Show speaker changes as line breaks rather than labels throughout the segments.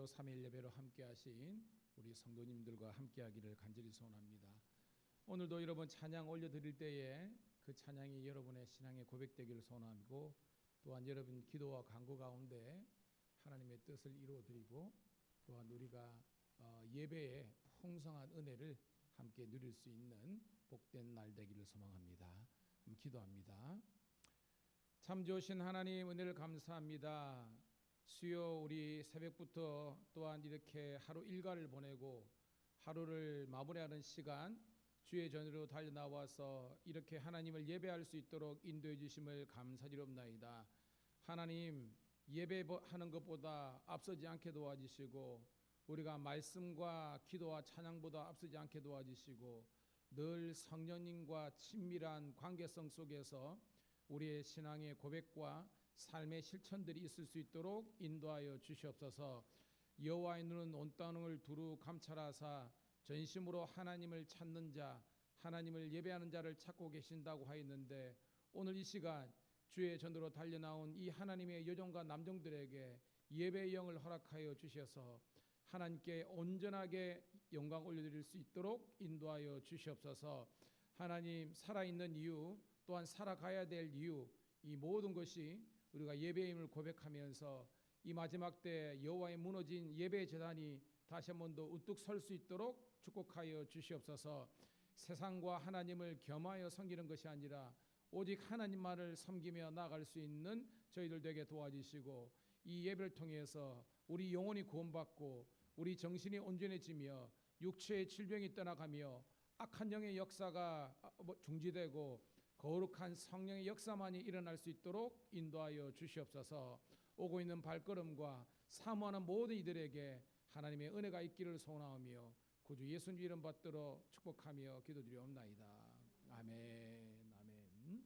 주요 3일 예배로 함께하신 우리 성도님들과 함께하기를 간절히 소원합니다. 오늘도 여러분 찬양 올려드릴 때에 그 찬양이 여러분의 신앙의 고백되기를 소원하고, 또한 여러분 기도와 간구 가운데 하나님의 뜻을 이루어드리고, 또한 우리가 예배의 풍성한 은혜를 함께 누릴 수 있는 복된 날 되기를 소망합니다. 기도합니다. 참 좋으신 하나님, 은혜를 감사합니다. 수요 우리 새벽부터 또한 이렇게 하루 일과를 보내고 하루를 마무리하는 시간, 주의 전으로 달려나와서 이렇게 하나님을 예배할 수 있도록 인도해 주심을 감사드리옵나이다. 하나님, 예배하는 것보다 앞서지 않게 도와주시고, 우리가 말씀과 기도와 찬양보다 앞서지 않게 도와주시고, 늘 성령님과 친밀한 관계성 속에서 우리의 신앙의 고백과 삶의 실천들이 있을 수 있도록 인도하여 주시옵소서. 여호와의 눈은 온 땅을 두루 감찰하사 전심으로 하나님을 찾는 자, 하나님을 예배하는 자를 찾고 계신다고 하였는데, 오늘 이 시간 주의 전으로 달려나온 이 하나님의 여종과 남종들에게 예배의 영을 허락하여 주셔서 하나님께 온전하게 영광 올려드릴 수 있도록 인도하여 주시옵소서. 하나님, 살아있는 이유, 또한 살아가야 될 이유, 이 모든 것이 우리가 예배임을 고백하면서 이 마지막 때 여호와의 무너진 예배 제단이 다시 한 번 더 우뚝 설 수 있도록 축복하여 주시옵소서. 세상과 하나님을 겸하여 섬기는 것이 아니라 오직 하나님만을 섬기며 나아갈 수 있는 저희들 되게 도와주시고, 이 예배를 통해서 우리 영혼이 구원받고 우리 정신이 온전해지며 육체의 질병이 떠나가며 악한 영의 역사가 중지되고 거룩한 성령의 역사만이 일어날 수 있도록 인도하여 주시옵소서. 오고 있는 발걸음과 사모하는 모든 이들에게 하나님의 은혜가 있기를 소원하며 구주 예수님 이름 받들어 축복하며 기도드리옵나이다. 아멘. 아멘.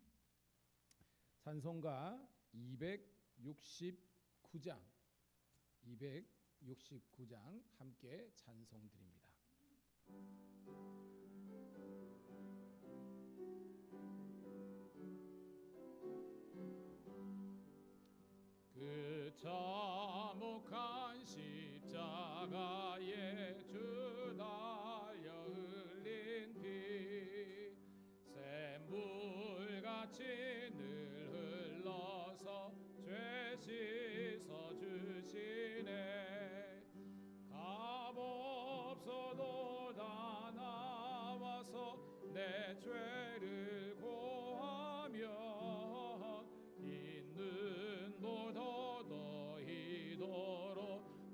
찬송가 269장 함께 찬송드립니다. 그 참혹한 십자가에 주 달려 흘린 피 샘물같이 늘 흘러서 죄 씻어 주시네. 값없어도 다 나와서 내 죄를 고하며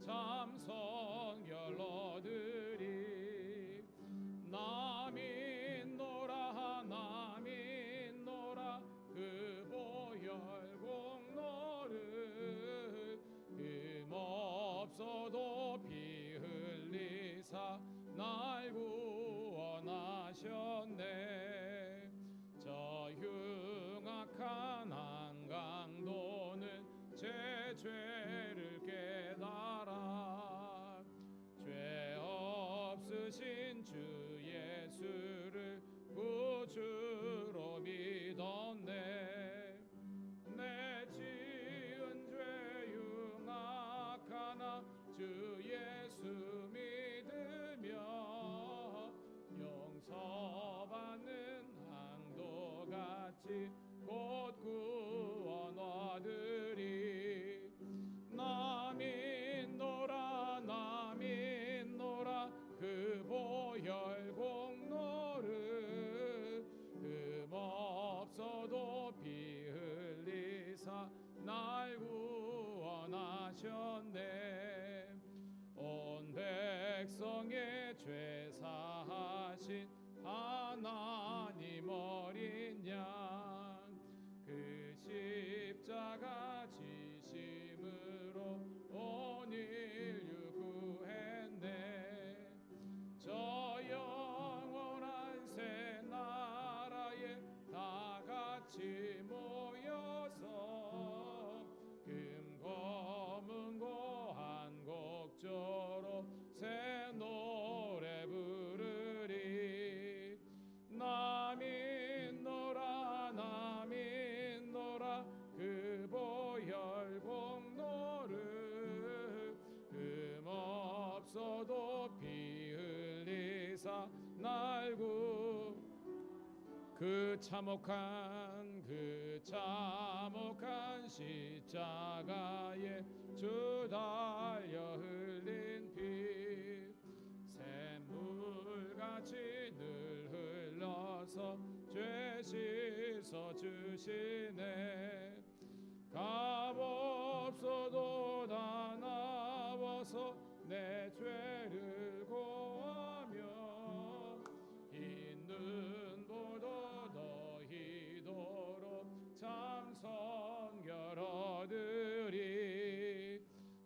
참 성결 얻으리. 나 믿노라 그 보혈 공로를 흠없어도 피 흘리사 날 구원하셨네. 저 흉악한 한강도는 제 죄를 깨달아 죄 없으신 주 예수를 구주로 믿었네. 내 지은 죄 흉악하나 주 예수 믿으며 용서받는 항도같이 곧 구원 얻으리. 나 믿노라 그 보혈 없어도 피 흘리사 날 구 그 참혹한 십자가에 주 달려 흘린 피 샘물같이 늘 흘러서 죄 씻어 주시네. 값없어도 다 나와서 내 죄를 고하며 있는 보도 더히도록 참 성결 얻으리.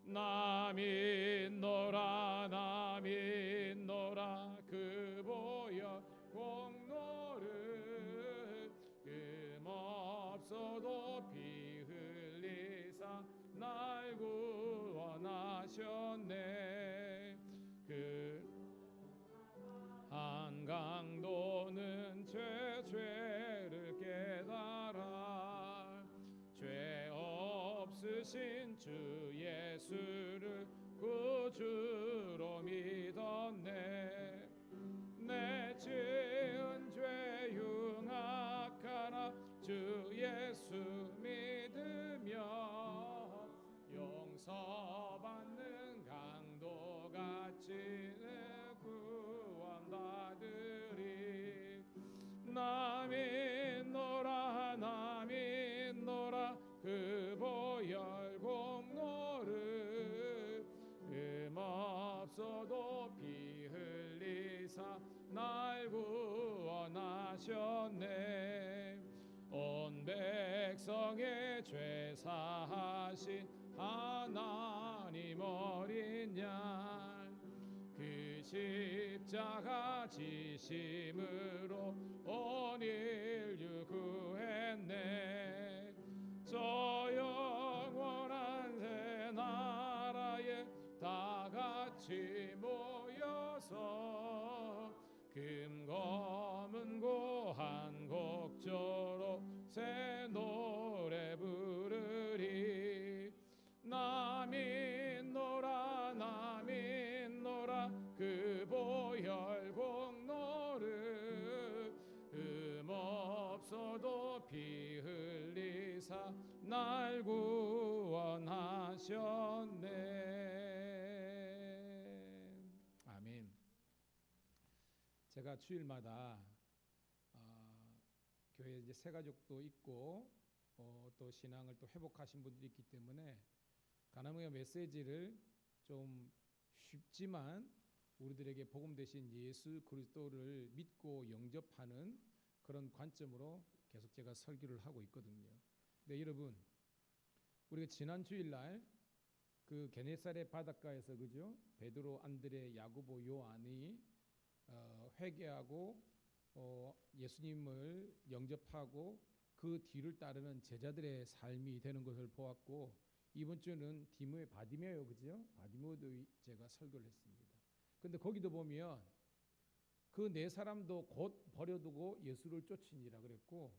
나 믿노라 나 믿노라 그 보혈 공로를 금없어도 피 흘리사 날 구원하셨네. 그 한강도는 죄를 깨달아 죄 없으신 주 예수를 구주로 믿었네. 내 지은 죄 흉악하나 주 예수 믿으며 용서받는 강도같이 구원받으리. 나 믿노라 나 믿노라 그 보혈 공로를 금없어도 피 흘리사 날 구원하셨네. 온 백성의 죄 사하신 하나님 어린 양 그 십자가 지심으로 온 인류 구했네. 저 영원한 새 나라에 다 같이 모여서 금검은고 한 곡조로 새 노래 부르리. 나 믿노라 나 믿노라 그 보혈 공로를 흠없어도 피 흘리사 날 구원하셨네. 아멘. 제가 주일마다 교회에 이제 새가족도 있고 또 신앙을 또 회복하신 분들이 있기 때문에 가나무의 메시지를 좀 쉽지만 우리들에게 복음 되신 예수 그리스도를 믿고 영접하는 그런 관점으로 계속 제가 설교를 하고 있거든요. 네, 여러분, 우리가 지난 주일날 그 게네사렛 바닷가에서 그죠? 베드로, 안드레, 야고보, 요한이 회개하고 예수님을 영접하고 그 뒤를 따르는 제자들의 삶이 되는 것을 보았고, 이번 주는 바디메오 그죠? 바디메오도 제가 설교를 했습니다. 근데 거기도 보면 그 네 사람도 곧 버려두고 예수를 쫓으니라 그랬고,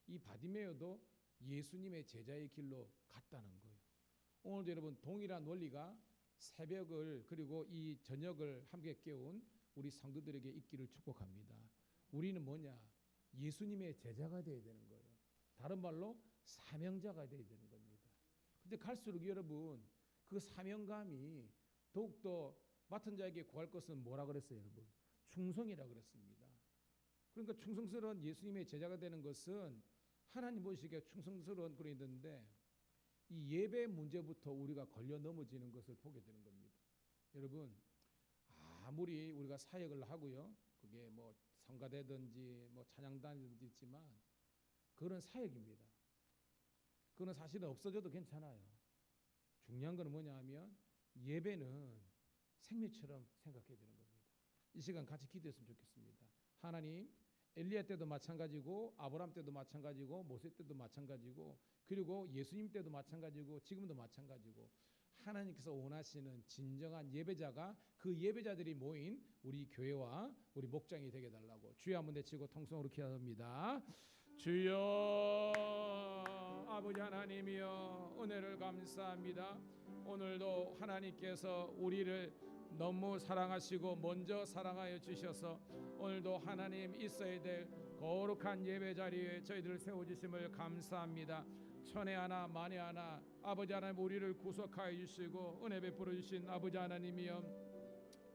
이 바디메오도 예수님의 제자의 길로 갔다는 거예요. 오늘도 여러분 동일한 원리가 새벽을 그리고 이 저녁을 함께 깨운 우리 성도들에게 있기를 축복합니다. 우리는 뭐냐? 예수님의 제자가 되어야 되는 거예요. 다른 말로 사명자가 되어야 되는 겁니다. 근데 갈수록 여러분 그 사명감이 더욱더 맡은 자에게 구할 것은 뭐라 그랬어요, 여러분? 충성이라 그랬습니다. 그러니까 충성스러운 예수님의 제자가 되는 것은 하나님 보시기에 충성스러운 그런 있는데, 이 예배 문제부터 우리가 걸려 넘어지는 것을 보게 되는 겁니다. 여러분, 아무리 우리가 사역을 하고요, 그게 뭐 성가대든지 뭐 찬양단이든지 있지만 그건 사역입니다. 그건 사실은 없어져도 괜찮아요. 중요한 건 뭐냐 하면 예배는 생명처럼 생각해야 되는 겁니다. 이 시간 같이 기도했으면 좋겠습니다. 하나님, 엘리야 때도 마찬가지고 아브라함 때도 마찬가지고 모세 때도 마찬가지고 그리고 예수님 때도 마찬가지고 지금도 마찬가지고, 하나님께서 원하시는 진정한 예배자가 그 예배자들이 모인 우리 교회와 우리 목장이 되게 달라고 주여 한번 내치고 통성으로 기도합니다. 주여, 아버지 하나님이여, 은혜를 감사합니다. 오늘도 하나님께서 우리를 너무 사랑하시고 먼저 사랑하여 주셔서 오늘도 하나님 있어야 될 거룩한 예배 자리에 저희들을 세워주심을 감사합니다. 천에 하나 만에 하나 아버지 하나님 우리를 구속하여 주시고 은혜 베풀어 주신 아버지 하나님이여,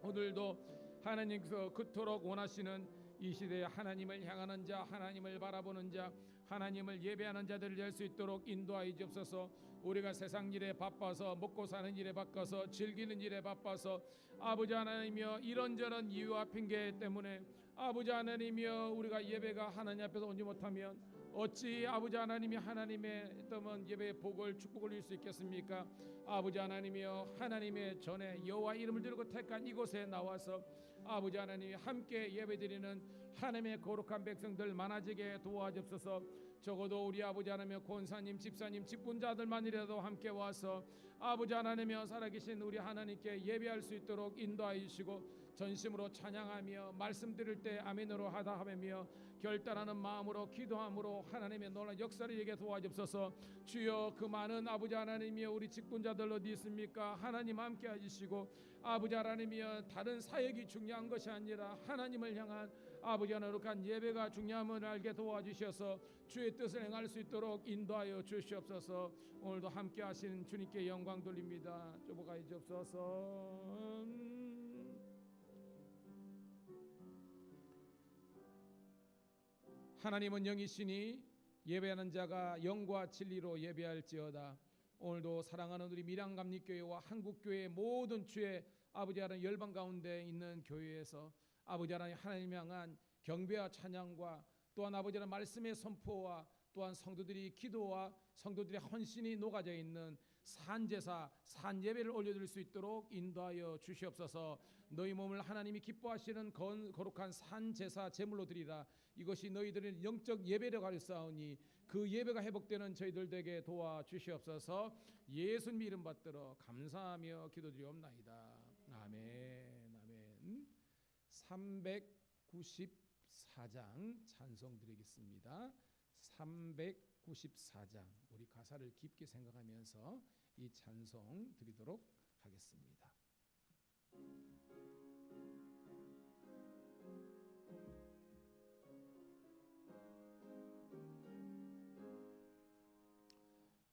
오늘도 하나님께서 그토록 원하시는 이 시대에 하나님을 향하는 자, 하나님을 바라보는 자, 하나님을 예배하는 자들을 될 수 있도록 인도하여 주옵소서. 우리가 세상 일에 바빠서, 먹고 사는 일에 바빠서, 즐기는 일에 바빠서 아버지 하나님이여 이런저런 이유와 핑계 때문에 아버지 하나님이여 우리가 예배가 하나님 앞에서 오지 못하면 어찌 아버지 하나님이 하나님의 어떤 예배의 복을 축복을 줄 수 있겠습니까? 아버지 하나님이여 하나님의 전에 여호와 이름을 들고 택한 이곳에 나와서 아버지 하나님이 함께 예배드리는 하나님의 거룩한 백성들 많아지게 도와주옵소서. 적어도 우리 아버지 하나님의 권사님, 집사님, 직분자들만이라도 함께 와서 아버지 하나님이여 살아계신 우리 하나님께 예배할 수 있도록 인도하여 주시고 전심으로 찬양하며 말씀 들을 때 아멘으로 하다 하며 결단하는 마음으로 기도함으로 하나님의 놀라운 역사를 이루게 도와주옵소서. 주여 그 많은 아버지 하나님이여 우리 직분자들 어디 있습니까? 하나님 함께 해주시고 아버지 하나님이여 다른 사역이 중요한 것이 아니라 하나님을 향한 아버지 하나님의 거룩한 예배가 중요함을 알게 도와주셔서 주의 뜻을 행할 수 있도록 인도하여 주시옵소서. 오늘도 함께 하시는 주님께 영광 돌립니다. 좁아가 주옵소서. 하나님은 영이시니 예배하는 자가 영과 진리로 예배할지어다. 오늘도 사랑하는 우리 밀양감리교회와 한국교회 모든 주의 아버지 하나님 열방 가운데 있는 교회에서 아버지 하나님 하나님 향한 경배와 찬양과 또한 아버지 하나님 말씀의 선포와 또한 성도들이 기도와 성도들의 헌신이 녹아져 있는 산제사 산예배를 올려드릴 수 있도록 인도하여 주시옵소서. 너희 몸을 하나님이 기뻐하시는 거룩한 산제사 제물로 드리라. 이것이 너희들의 영적 예배로 가르사오니 그 예배가 회복되는 저희들 되게 도와주시옵소서. 예수님 이름 받들어 감사하며 기도드리옵나이다. 아멘. 아멘. 394장 찬송 드리겠습니다. 394장 우리 가사를 깊게 생각하면서 이 찬송 드리도록 하겠습니다.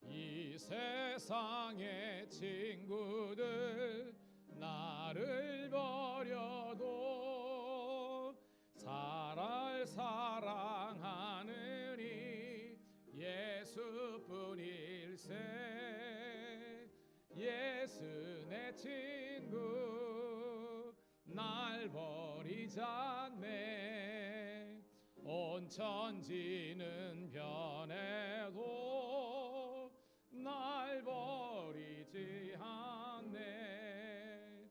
이 세상의 친구들 나를 버려도 살아를 사랑하느니 예수뿐일세. 예수 내 친구 날 버리지 않네. 온 천지는 변해도 날 버리지 않네.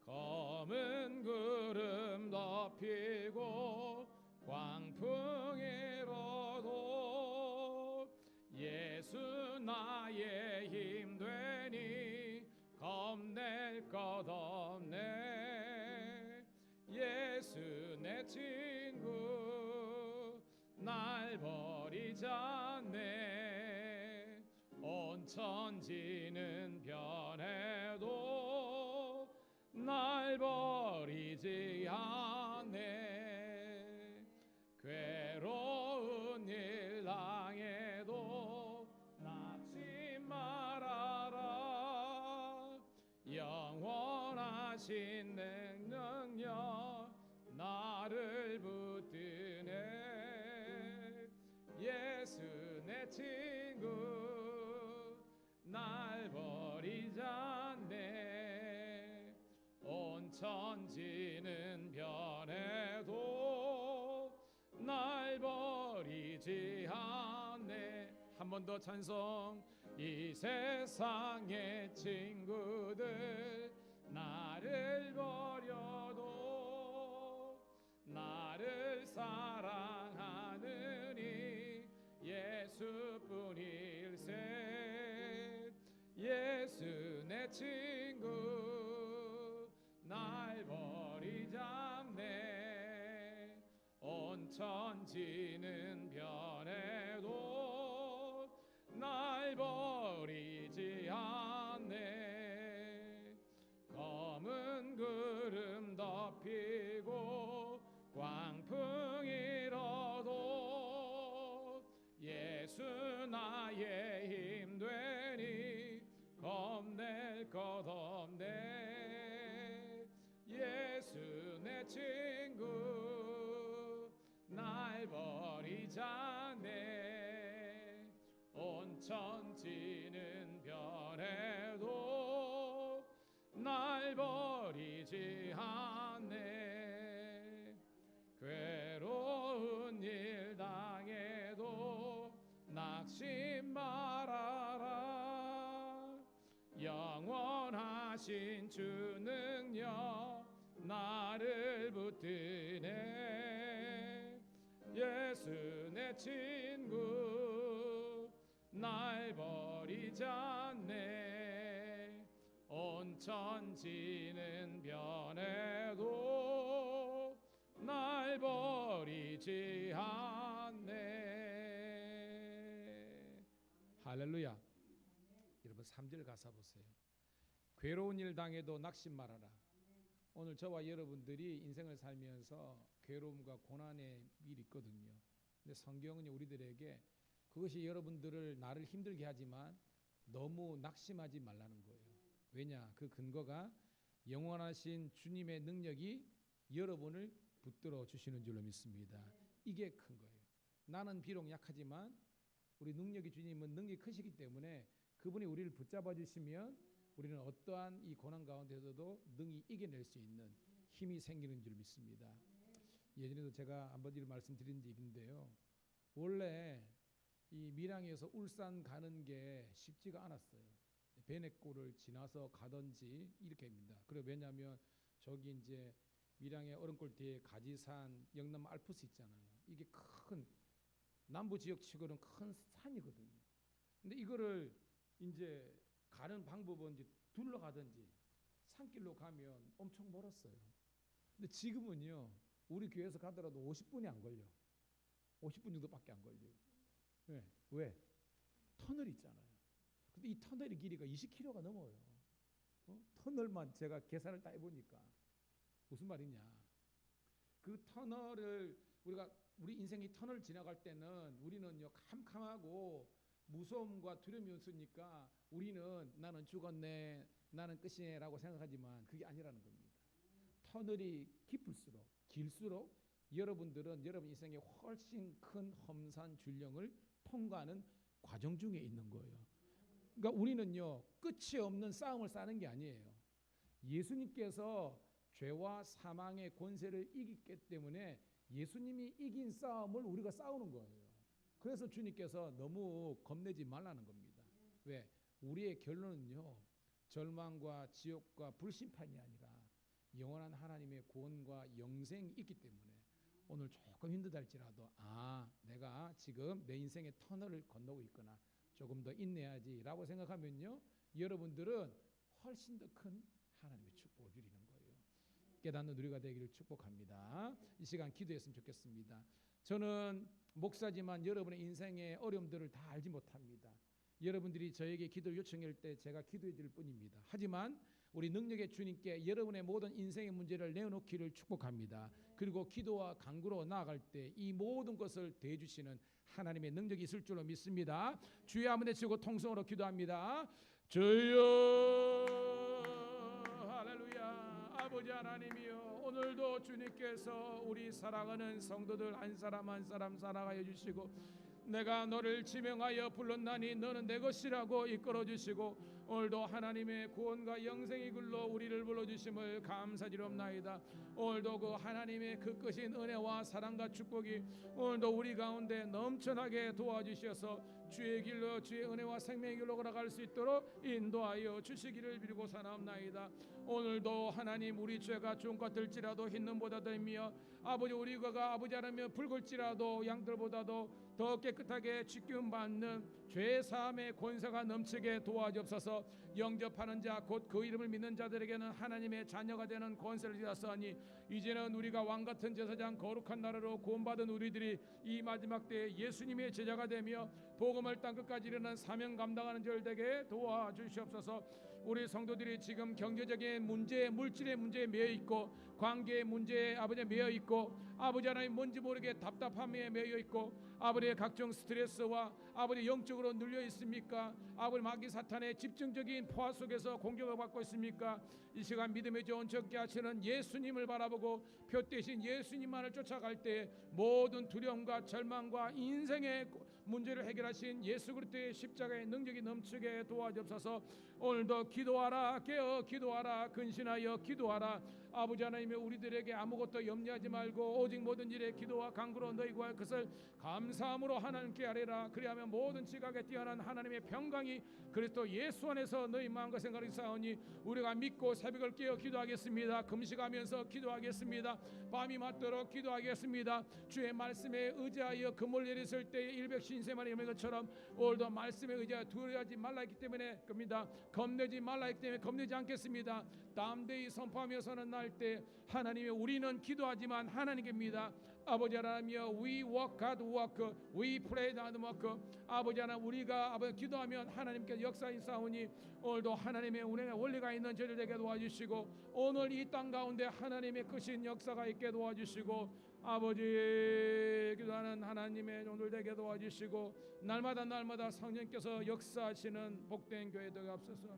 검은 구름 덮이고 광풍이 일어도 예수 나의 힘 되니 겁낼 것 없네. 예수 내 친구 날 버리지 않네. 온 천지는 변해도 날 버리지 않네. 괴로운 일 당해도 낙심 말아라. 영원하신 능력 나를 붙드네. 예수 내 친구 날 버리지 않네. 온 천지는 변해도 날 버리지 않네. 한 번 더 찬송. 이 세상의 친구들 나를 버려도 나를 사랑하느니 예수뿐일세. 예수 내 친구 날 버리지 않네. 온 천지는 변해도 날 버리지 않네. 검은 그 않네. 괴로운 일 당해도 낙심 말아라. 영원하신 주 능력 나를 붙드네. 예수 내 친구 날 버리지 않네. 온 천지는 변해도 날 버리지 않네. 할렐루야. 여러분 3절 가사 보세요. 괴로운 일 당해도 낙심 말아라. 오늘 저와 여러분들이 인생을 살면서 괴로움과 고난의 일이 있거든요. 근데 성경은 우리들에게 그것이 여러분들을 나를 힘들게 하지만 너무 낙심하지 말라는 거예요. 왜냐? 그 근거가 영원하신 주님의 능력이 여러분을 붙들어 주시는 줄로 믿습니다. 이게 큰 거예요. 나는 비록 약하지만 우리 능력이 주님은 능력이 크시기 때문에 그분이 우리를 붙잡아 주시면 우리는 어떠한 이 고난 가운데서도 능히 이겨낼 수 있는 힘이 생기는 줄 믿습니다. 예전에도 제가 한번 말씀드린 적이 있는데요. 원래 이 밀양에서 울산 가는 게 쉽지가 않았어요. 베네골을 지나서 가든지 이렇게입니다. 그리고 왜냐하면 저기 이제 밀양의 어른골 뒤에 가지산, 영남 알프스 있잖아요. 이게 큰 남부 지역 치고는 큰 산이거든요. 근데 이거를 이제 가는 방법은 이제 둘러가든지 산길로 가면 엄청 멀었어요. 근데 지금은요, 우리 교회에서 가더라도 50분이 안 걸려. 50분 정도밖에 안 걸려요. 왜? 터널이 있잖아요. 근데 이 터널의 길이가 20km가 넘어요. 터널만 제가 계산을 다 해보니까 무슨 말이냐? 그 터널을 우리 인생이 터널 지나갈 때는 우리는요 캄캄하고 무서움과 두려움이 없으니까 우리는 나는 죽었네, 나는 끝이네라고 생각하지만 그게 아니라는 겁니다. 터널이 깊을수록 길수록 여러분들은 여러분 인생에 훨씬 큰 험산 줄령을 통과하는 과정 중에 있는 거예요. 그러니까 우리는요 끝이 없는 싸움을 싸는 게 아니에요. 예수님께서 죄와 사망의 권세를 이겼기 때문에 예수님이 이긴 싸움을 우리가 싸우는 거예요. 그래서 주님께서 너무 겁내지 말라는 겁니다. 왜? 우리의 결론은요 절망과 지옥과 불심판이 아니라 영원한 하나님의 구원과 영생이 있기 때문에 오늘 조금 힘들다 할지라도 내가 지금 내 인생의 터널을 건너고 있거나 조금 더 인내하지 라고 생각하면요 여러분들은 훨씬 더 큰 하나님의 축복을 누리는 거예요. 깨닫는 우리가 되기를 축복합니다. 이 시간 기도했으면 좋겠습니다. 저는 목사지만 여러분의 인생의 어려움들을 다 알지 못합니다. 여러분들이 저에게 기도를 요청할 때 제가 기도해 드릴 뿐입니다. 하지만 우리 능력의 주님께 여러분의 모든 인생의 문제를 내어놓기를 축복합니다. 그리고 기도와 간구로 나아갈 때 이 모든 것을 대해주시는 하나님의 능력이 있을 줄로 믿습니다. 주여 한번 외치고 통성으로 기도합니다. 주여 할렐루야. 아버지 하나님이여, 오늘도 주님께서 우리 사랑하는 성도들 한 사람 한 사람 살아가여 주시고 내가 너를 지명하여 불렀나니 너는 내 것이라고 이끌어 주시고 오늘도 하나님의 구원과 영생의 길로 우리를 불러주심을 감사드리옵나이다. 오늘도 그 하나님의 그 크신 은혜와 사랑과 축복이 오늘도 우리 가운데 넘쳐나게 도와주셔서 주의 길로 주의 은혜와 생명의 길로 걸어갈 수 있도록 인도하여 주시기를 빌고 사나옵나이다. 오늘도 하나님 우리 죄가 좋은 것 같을지라도 흰눈보다 덜미어 아버지 우리가 아버지 하나님 붉을지라도 양들보다도 더 깨끗하게 지킴받는 죄 사함의 권세가 넘치게 도와주옵소서. 영접하는 자 곧 그 이름을 믿는 자들에게는 하나님의 자녀가 되는 권세를 주셨으니 이제는 우리가 왕같은 제사장 거룩한 나라로 구원받은 우리들이 이 마지막 때에 예수님의 제자가 되며 복음을 땅끝까지 이르는 사명 감당하는 절 되게 도와주시옵소서. 우리 성도들이 지금 경제적인 문제, 물질의 문제에 매여 있고 관계의 문제에 아버지 매여 있고 아버지 하나님 뭔지 모르게 답답함에 매여 있고 아버지의 각종 스트레스와 아버지 영적으로 눌려 있습니까? 아버지 마귀 사탄의 집중적인 포화 속에서 공격을 받고 있습니까? 이 시간 믿음의 좋은 적게 하시는 예수님을 바라보고 표 대신 예수님만을 쫓아갈 때 모든 두려움과 절망과 인생의 문제를 해결하신 예수 그리스도의 십자가의 능력이 넘치게 도와주옵소서. 오늘도 기도하라, 깨어 기도하라, 근신하여 기도하라. 아버지 하나님이 우리들에게 아무것도 염려하지 말고 오직 모든 일에 기도와 간구로 너희 구할 것을 감사함으로 하나님께 아뢰라. 그리하면 모든 지각에 뛰어난 하나님의 평강이 그리스도 예수 안에서 너희 마음과 생각을 쌓으니 우리가 믿고 새벽을 깨어 기도하겠습니다. 금식하면서 기도하겠습니다. 밤이 맞도록 기도하겠습니다. 주의 말씀에 의지하여 금을 내렸을 때에 일백신세만이 임한 것처럼 오늘도 말씀에 의지하여 두려워하지 말라 했기 때문에 겁니다. 겁내지 말라 했기 때문에 겁내지 않겠습니다. 담대히 선포하며 서는 날 때 하나님의 우리는 기도하지만 하나님께입니다. 아버지 하나님이여, we walk God walk, we pray God walk. 아버지 하나님, 우리가 아버지 기도하면 하나님께 역사인 사오니 오늘도 하나님의 은혜의 원리가 있는 저희들에게 도와주시고 오늘 이 땅 가운데 하나님의 크신 역사가 있게 도와주시고 아버지 기도하는 하나님의 오늘 되게 도와주시고 날마다 성령께서 역사하시는 복된 교회 되게 앞서서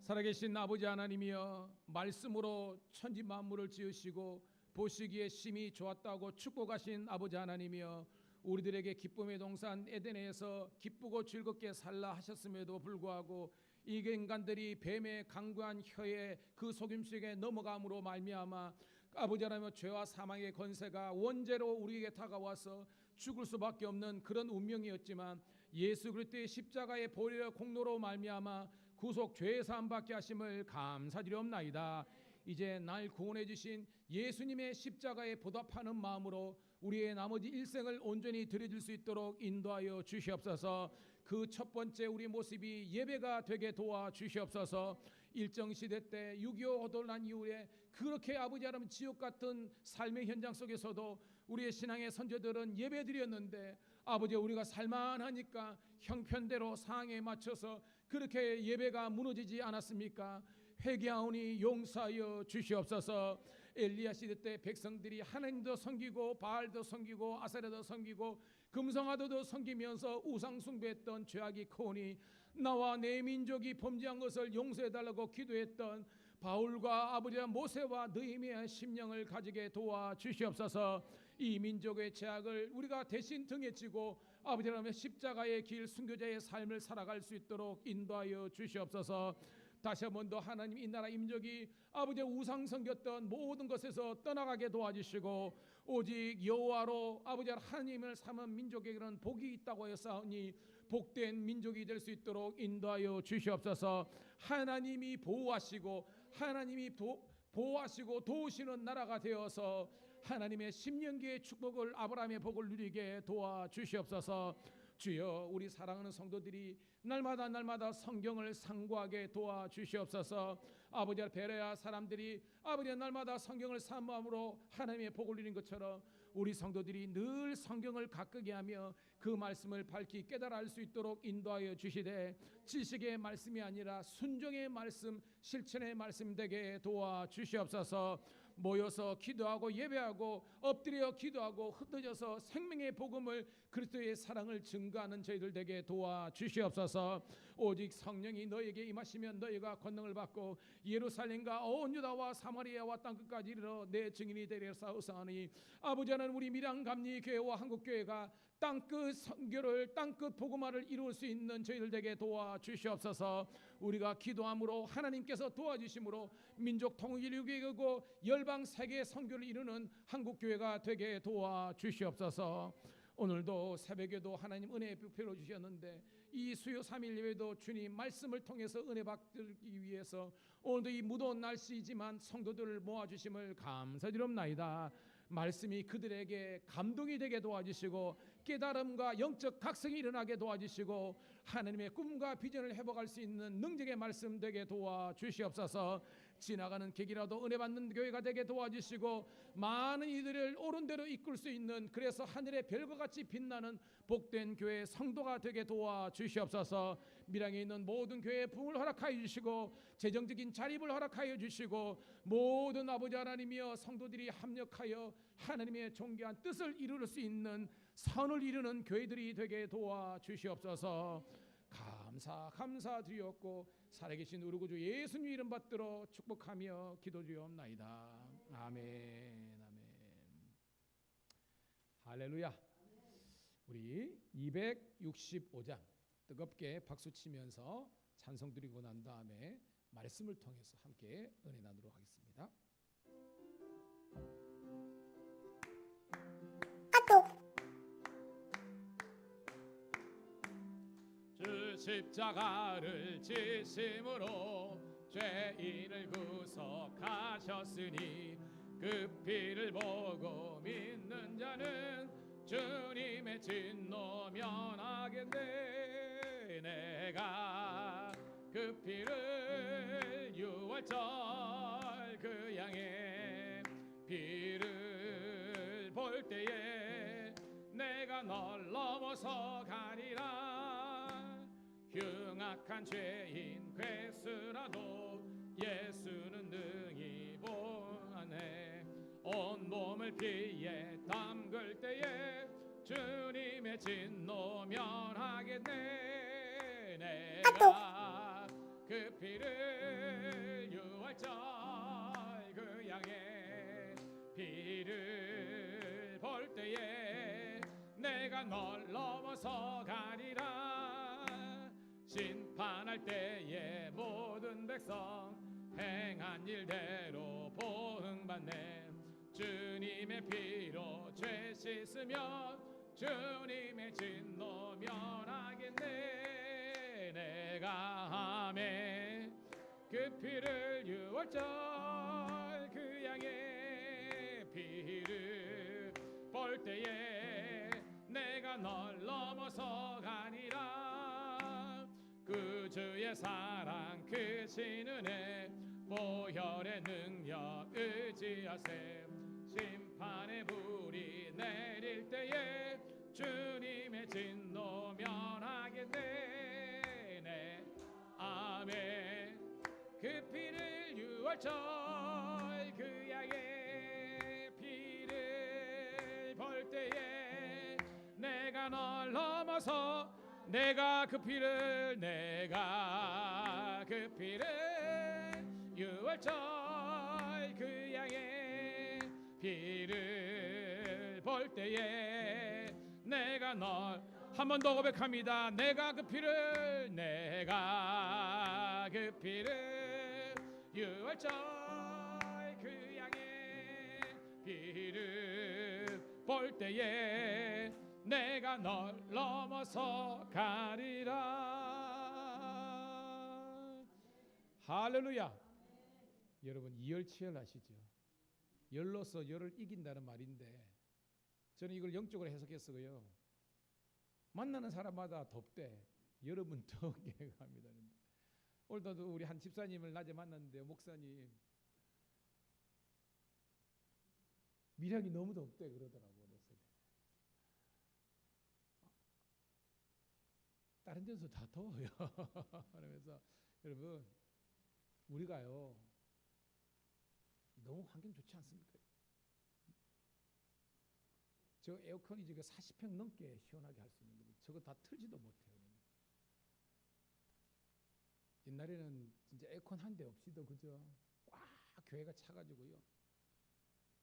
살아계신 아버지 하나님이여, 말씀으로 천지 만물을 지으시고 보시기에 심히 좋았다고 축복하신 아버지 하나님이여, 우리들에게 기쁨의 동산 에덴에서 기쁘고 즐겁게 살라 하셨음에도 불구하고 이 인간들이 뱀의 강구한 혀에 그 속임수에 넘어감으로 말미암아 아버지 하나님, 죄와 사망의 권세가 원죄로 우리에게 다가와서 죽을 수밖에 없는 그런 운명이었지만 예수 그리스도의 십자가의 보혈의 공로로 말미암아 구속 죄 사함 받게 하심을 감사드리옵나이다. 이제 날 구원해 주신 예수님의 십자가에 보답하는 마음으로 우리의 나머지 일생을 온전히 드려줄 수 있도록 인도하여 주시옵소서. 그 첫 번째 우리 모습이 예배가 되게 도와 주시옵소서. 일정 시대 때 6.25 호돌난 이후에 그렇게 아버지 하나님 지옥 같은 삶의 현장 속에서도 우리의 신앙의 선조들은 예배 드렸는데 아버지, 우리가 살만하니까 형편대로 상황에 맞춰서 그렇게 예배가 무너지지 않았습니까? 회개하오니 용서하여 주시옵소서. 엘리야 시대 때 백성들이 하나님도 섬기고 바알도 섬기고 아세라도 섬기고 금성아도도 섬기면서 우상 숭배했던 죄악이 크오니 나와 내 민족이 범죄한 것을 용서해달라고 기도했던 바울과 아버지 모세와 느헤미야의 심령을 가지게 도와 주시옵소서. 이 민족의 죄악을 우리가 대신 등에 지고 아버지 하나님의 십자가의 길, 순교자의 삶을 살아갈 수 있도록 인도하여 주시옵소서. 다시 한 번 더 하나님, 이 나라 민족이 아버지 우상 섬겼던 모든 것에서 떠나가게 도와주시고 오직 여호와로 아버지 하나님을 삼은 민족에게는 복이 있다고 하였사오니 복된 민족이 될 수 있도록 인도하여 주시옵소서. 하나님이 보호하시고 하나님이 보호하시고 도우시는 나라가 되어서 하나님의 십년기의 축복을, 아브라함의 복을 누리게 도와주시옵소서. 주여, 우리 사랑하는 성도들이 날마다 성경을 상고하게 도와주시옵소서. 아버지, 베레아 사람들이 아버지 날마다 성경을 사모함으로 하나님의 복을 누린 것처럼 우리 성도들이 늘 성경을 가꾸게 하며 그 말씀을 밝히 깨달아 알 수 있도록 인도하여 주시되 지식의 말씀이 아니라 순종의 말씀, 실천의 말씀 되게 도와주시옵소서. 모여서 기도하고 예배하고 엎드려 기도하고 흩어져서 생명의 복음을, 그리스도의 사랑을 증거하는 저희들 되게 도와주시옵소서. 오직 성령이 너에게 임하시면 너희가 권능을 받고 예루살렘과 온 유다와 사마리아와 땅끝까지 이르러 내 증인이 되리라 사오사오니 아버지 하나님, 우리 밀양감리 교회와 한국교회가 땅끝 선교를, 땅끝 복음화를 이룰 수 있는 저희들 되게 도와주시옵소서. 우리가 기도함으로 하나님께서 도와주심으로 민족 통일을 이루고 열방 세계 선교를 이루는 한국교회가 되게 도와주시옵소서. 오늘도 새벽에도 하나님 은혜 베풀어 주셨는데 이 수요 3일 예배도 주님 말씀을 통해서 은혜 받기 위해서 오늘도 이 무더운 날씨이지만 성도들을 모아주심을 감사드립니다. 말씀이 그들에게 감동이 되게 도와주시고 깨달음과 영적 각성이 일어나게 도와주시고 하나님의 꿈과 비전을 회복할 수 있는 능력의 말씀 되게 도와주시옵소서. 지나가는 객이라도 은혜 받는 교회가 되게 도와주시고 많은 이들을 옳은 대로 이끌 수 있는, 그래서 하늘의 별과 같이 빛나는 복된 교회 성도가 되게 도와주시옵소서. 밀양에 있는 모든 교회에 부흥을 허락하여 주시고 재정적인 자립을 허락하여 주시고 모든 아버지 하나님이여 성도들이 합력하여 하나님의 존귀한 뜻을 이룰 수 있는 선을 이루는 교회들이 되게 도와주시옵소서. 감사드리옵고 살아계신 우리 구주 예수님 이름 받들어 축복하며 기도드리옵나이다. 아멘. 할렐루야. 우리 265장 뜨겁게 박수 치면서 찬송 드리고 난 다음에 말씀을 통해서 함께 은혜 나누도록 하겠습니다. 주 십자가를 지심으로 죄인을 구속하셨으니 그 피를 보고 믿는 자는 주님의 진노 면하겠네. 내가 그 피를 유월절 그 양의 피를 볼 때에 내가 널 넘어서 가리라. 흉악한 죄인 괴수라도 예수는 능히 보하네. 온몸을 피에 담글 때에 주님의 진노 면하겠네. 내가 그 피를 유월절 그 양의 피를 볼 때에 내가 널 넘어서 가리라. 심판할 때에 모든 백성 행한 일대로 보응받네. 주님의 피로 죄 씻으면 주님의 진노 면하겠네. 내가 아멘 그 피를 유월절 그 양의 피를 볼 때에 내가 널 넘어서 가니라. 그 주의 사랑 크신 은혜 보혈의 능력 의지하세. 심판의 불이 내릴 때에 주님의 진노 면하겠네. 네. 아멘. 그 피를 유월절 그 양의 피를 볼 때에 내가 널 넘어서 내가 그 피를 유월절 그 양의 피를 볼 때에 내가 널 한 번 더 고백합니다. 내가 그 피를 유월절 그 양의 피를 볼 때에 내가 널 넘어서 가리라. 할렐루야. 여러분 이열치열 하시죠? 열로서 열을 이긴다는 말인데 저는 이걸 영적으로 해석했어요. 만나는 사람마다 덥대. 여러분 더우게 합니다. 오늘도 우리 한 집사님을 낮에 만났는데 목사님 미력이 너무 덥대 그러더라고요. 다른 데서 다 더워요. 그러면서 여러분 우리가요 너무 환경 좋지 않습니까? 저 에어컨이 지금 40평 넘게 시원하게 할 수 있는 거예요. 저거 다 틀지도 못해요. 옛날에는 진짜 에어컨 한 대 없이도 그죠? 꽉 교회가 차가지고요.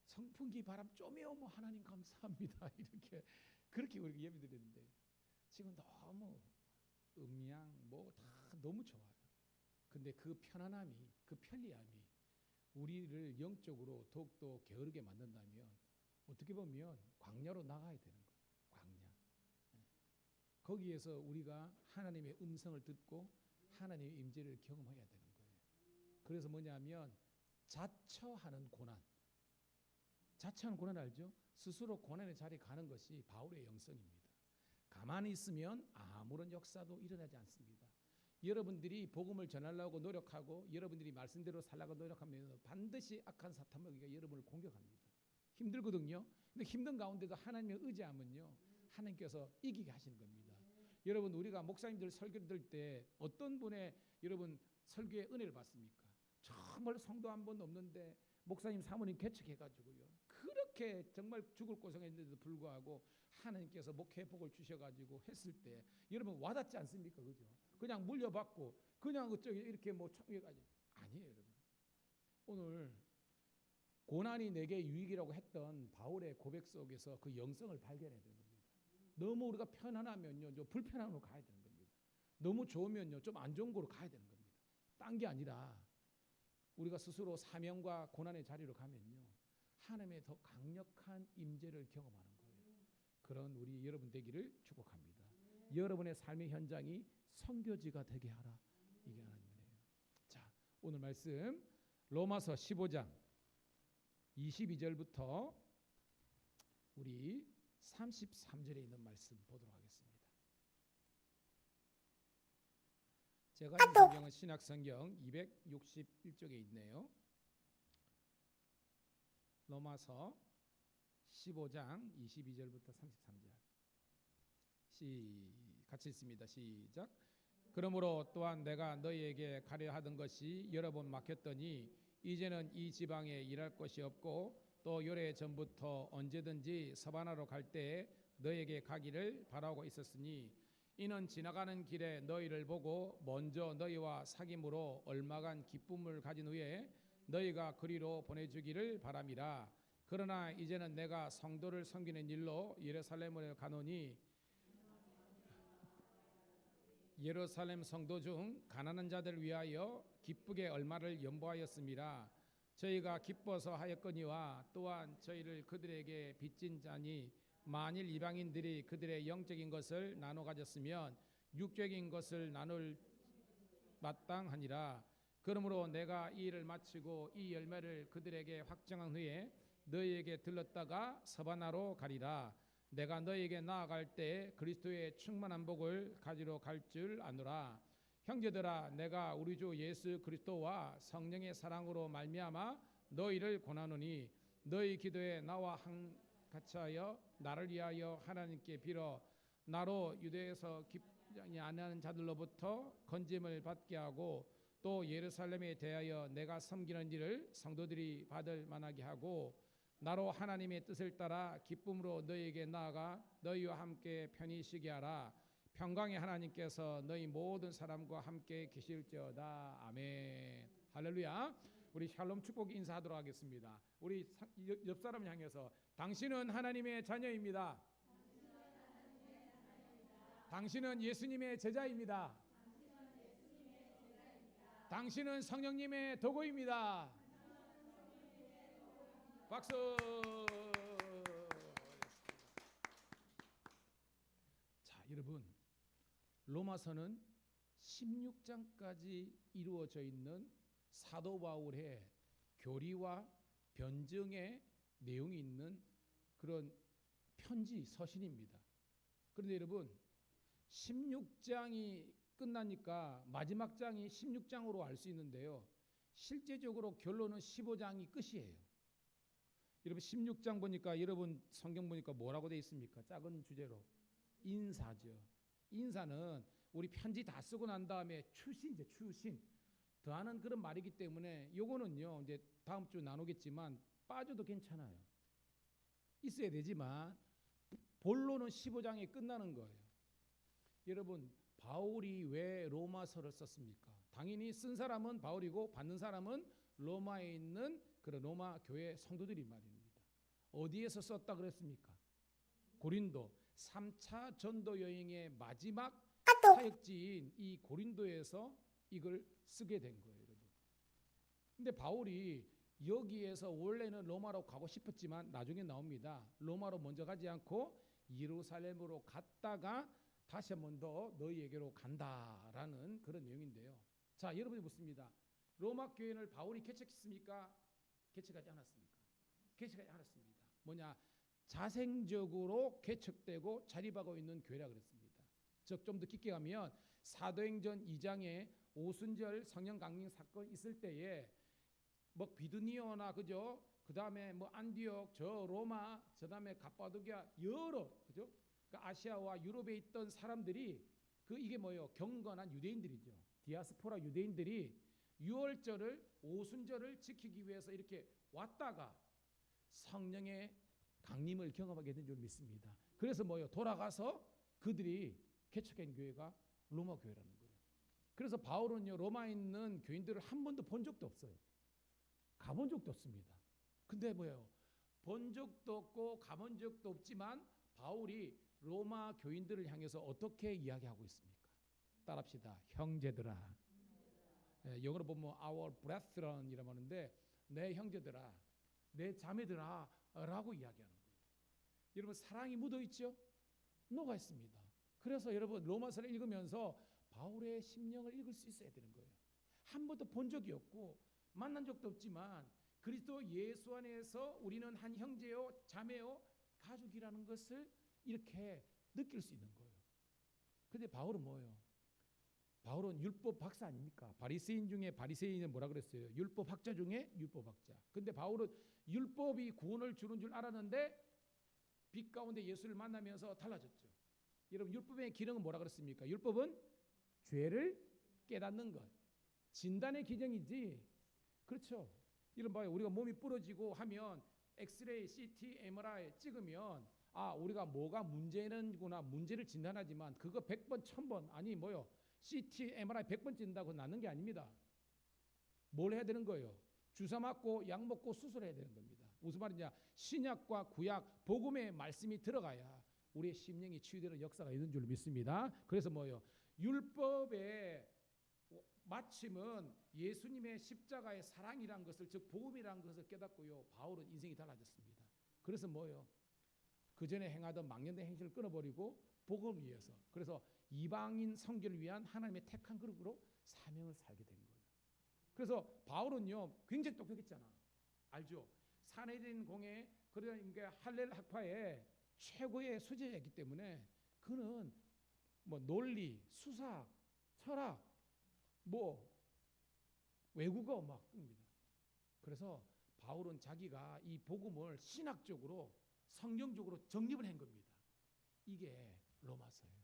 선풍기 바람 좀이 오면 하나님 감사합니다. 이렇게 그렇게 우리가 예배드렸는데 지금 너무 음양 뭐 다 너무 좋아요. 근데 그 편안함이 그 편리함이 우리를 영적으로 더욱더 게으르게 만든다면 어떻게 보면 광야로 나가야 되는 거예요. 광야. 거기에서 우리가 하나님의 음성을 듣고 하나님의 임재를 경험해야 되는 거예요. 그래서 뭐냐면 자처하는 고난. 자처하는 고난 알죠? 스스로 고난의 자리에 가는 것이 바울의 영성입니다. 가만히 있으면 아무런 역사도 일어나지 않습니다. 여러분들이 복음을 전하려고 노력하고 여러분들이 말씀대로 살려고 노력하면 반드시 악한 사탄마귀가 여러분을 공격합니다. 힘들거든요. 근데 힘든 가운데도 하나님을 의지하면요 하나님께서 이기게 하시는 겁니다. 여러분 우리가 목사님들 설교를 들을 때 어떤 분의 여러분 설교의 은혜를 받습니까? 정말 성도 한 번도 없는데 목사님 사모님 개척해가지고요 그렇게 정말 죽을 고생했는데도 불구하고 하나님께서 목회 복을 주셔가지고 했을 때 여러분 와닿지 않습니까? 그죠? 그냥 물려받고 그냥 어쩌게 이렇게 뭐 청해가지고 아니에요. 여러분 오늘 고난이 내게 유익이라고 했던 바울의 고백 속에서 그 영성을 발견해야 되는 겁니다. 너무 우리가 편안하면요, 좀 불편함으로 가야 되는 겁니다. 너무 좋으면요, 좀 안 좋은 거로 가야 되는 겁니다. 딴 게 아니라 우리가 스스로 사명과 고난의 자리로 가면요, 하나님의 더 강력한 임재를 경험하는 거예요. 그런 우리 여러분 되기를 축복합니다. 여러분의 삶의 현장이 선교지가 되게 하라. 이게 하나님의 은혜예요. 자, 오늘 말씀 로마서 15장 22절부터 우리 33절에 있는 말씀 보도록 하겠습니다. 제가 이 성경은 신약성경 261쪽에 있네요. 로마서 15장 22절부터 33절 같이 읽습니다. 시작. 그러므로 또한 내가 너희에게 가려 하던 것이 여러 번 막혔더니 이제는 이 지방에 일할 것이 없고 또 요래 전부터 언제든지 서바나로 갈 때에 너희에게 가기를 바라고 있었으니 이는 지나가는 길에 너희를 보고 먼저 너희와 사귐으로 얼마간 기쁨을 가진 후에 너희가 그리로 보내주기를 바람이라. 그러나 이제는 내가 성도를 섬기는 일로 예루살렘을 가노니 예루살렘 성도 중 가난한 자들을 위하여 기쁘게 얼마를 연보하였음이라. 저희가 기뻐서 하였거니와 또한 저희를 그들에게 빚진 자니 만일 이방인들이 그들의 영적인 것을 나눠 가졌으면 육적인 것을 나눌 마땅하니라. 그러므로 내가 이 일을 마치고 이 열매를 그들에게 확정한 후에 너희에게 들렀다가 서바나로 가리라. 내가 너희에게 나아갈 때 그리스도의 충만한 복을 가지러 갈 줄 아노라. 형제들아, 내가 우리 주 예수 그리스도와 성령의 사랑으로 말미암아 너희를 권하노니 너희 기도에 나와 같이 하여 나를 위하여 하나님께 빌어 나로 유대에서 기쁘지 아니하는 자들로부터 건짐을 받게 하고 또 예루살렘에 대하여 내가 섬기는 일을 성도들이 받을 만하게 하고 나로 하나님의 뜻을 따라 기쁨으로 너희에게 나아가 너희와 함께 편히 쉬게 하라. 평강의 하나님께서 너희 모든 사람과 함께 계실지어다. 아멘. 할렐루야. 우리 샬롬 축복 인사하도록 하겠습니다. 우리 옆 사람 향해서 당신은 하나님의 자녀입니다. 당신은 예수님의 제자입니다. 당신은 성령님의 도구입니다. 박수. 자, 여러분, 로마서는 16장까지 이루어져 있는 사도 바울의 교리와 변증의 내용이 있는 그런 편지 서신입니다. 그런데 여러분, 16장이 끝나니까 마지막 장이 16장으로 알 수 있는데요, 실제적으로 결론은 15장이 끝이에요. 여러분 16장 보니까, 여러분 성경 보니까 뭐라고 되어 있습니까? 작은 주제로 인사죠. 인사는 우리 편지 다 쓰고 난 다음에 출신이죠. 출신 더하는 그런 말이기 때문에 요거는요 이제 다음 주 나누겠지만 빠져도 괜찮아요. 있어야 되지만 본론은 15장에 끝나는 거예요. 여러분, 바울이 왜 로마서를 썼습니까? 당연히 쓴 사람은 바울이고 받는 사람은 로마에 있는 그런 로마 교회 성도들이 말입니다. 어디에서 썼다 그랬습니까? 고린도. 3차 전도 여행의 마지막 사역지인 이 고린도에서 이걸 쓰게 된 거예요, 여러분. 근데 바울이 여기에서 원래는 로마로 가고 싶었지만 나중에 나옵니다. 로마로 먼저 가지 않고 예루살렘으로 갔다가 다시 한 번 더 너희에게로 간다라는 그런 내용인데요. 자, 여러분이 묻습니다. 로마 교회를 바울이 개척했습니까? 개척하지 않았습니까? 개척하지 않았습니다. 뭐냐? 자생적으로 개척되고 자립하고 있는 교회라 그랬습니다. 즉, 좀 더 깊게 가면 사도행전 2장에 오순절 성령 강림 사건 있을 때에 뭐 비두니오나 그죠? 그다음에 뭐 안디옥, 저 로마, 그다음에 갑바도기아 여러 그죠? 그 아시아와 유럽에 있던 사람들이 이게 뭐예요? 경건한 유대인들이죠. 디아스포라 유대인들이 유월절을 오순절을 지키기 위해서 이렇게 왔다가 성령의 강림을 경험하게 된 줄 믿습니다. 그래서 뭐예요? 돌아가서 그들이 개척한 교회가 로마 교회라는 거예요. 그래서 바울은요 로마에 있는 교인들을 한 번도 본 적도 없어요. 가본 적도 없습니다. 근데 뭐예요? 본 적도 없고 가본 적도 없지만 바울이 로마 교인들을 향해서 어떻게 이야기하고 있습니까? 따라합시다. 형제들아. 영어로 보면 our brethren이라고 하는데 내 형제들아, 내 자매들아 라고 이야기하는 거예요. 여러분 사랑이 묻어 있죠? 녹아 있습니다. 그래서 여러분 로마서를 읽으면서 바울의 심령을 읽을 수 있어야 되는 거예요. 한 번도 본 적이 없고 만난 적도 없지만 그리스도 예수 안에서 우리는 한 형제요 자매요 가족이라는 것을 이렇게 느낄 수 있는 거예요. 근데 바울은 뭐예요? 바울은 율법 박사 아닙니까? 바리새인 중에 바리새인은 뭐라 그랬어요? 율법 학자 중에 율법 학자. 근데 바울은 율법이 구원을 주는 줄 알았는데 빛 가운데 예수를 만나면서 달라졌죠. 여러분 율법의 기능은 뭐라 그랬습니까? 율법은 죄를 깨닫는 것. 진단의 기능이지. 그렇죠. 이런 봐요. 우리가 몸이 부러지고 하면 엑스레이, CT, MRI 찍으면 아 우리가 뭐가 문제는구나 문제를 진단하지만 그거 100번 1000번 아니 뭐요 CT, MRI 100번 찍는다고 낫는 게 아닙니다. 뭘 해야 되는 거예요? 주사 맞고 약 먹고 수술해야 되는 겁니다. 무슨 말이냐? 신약과 구약 복음의 말씀이 들어가야 우리의 심령이 치유되는 역사가 있는 줄 믿습니다. 그래서 뭐예요? 율법의 마침은 예수님의 십자가의 사랑이란 것을 즉 복음이란 것을 깨닫고요. 바울은 인생이 달라졌습니다. 그래서 뭐예요? 그 전에 행하던 망령된 행실을 끊어버리고 복음을 위해서 그래서 이방인 선교를 위한 하나님의 택한 그룹으로 사명을 살게 된 거예요. 그래서 바울은요 굉장히 똑똑했잖아. 알죠? 사내린 공회 그러니까 할렐 학파의 최고의 수제였기 때문에 그는 뭐 논리, 수사, 철학, 뭐 외국어 막 씁니다. 그래서 바울은 자기가 이 복음을 신학적으로 성경적으로 정립을 한 겁니다. 이게 로마서예요.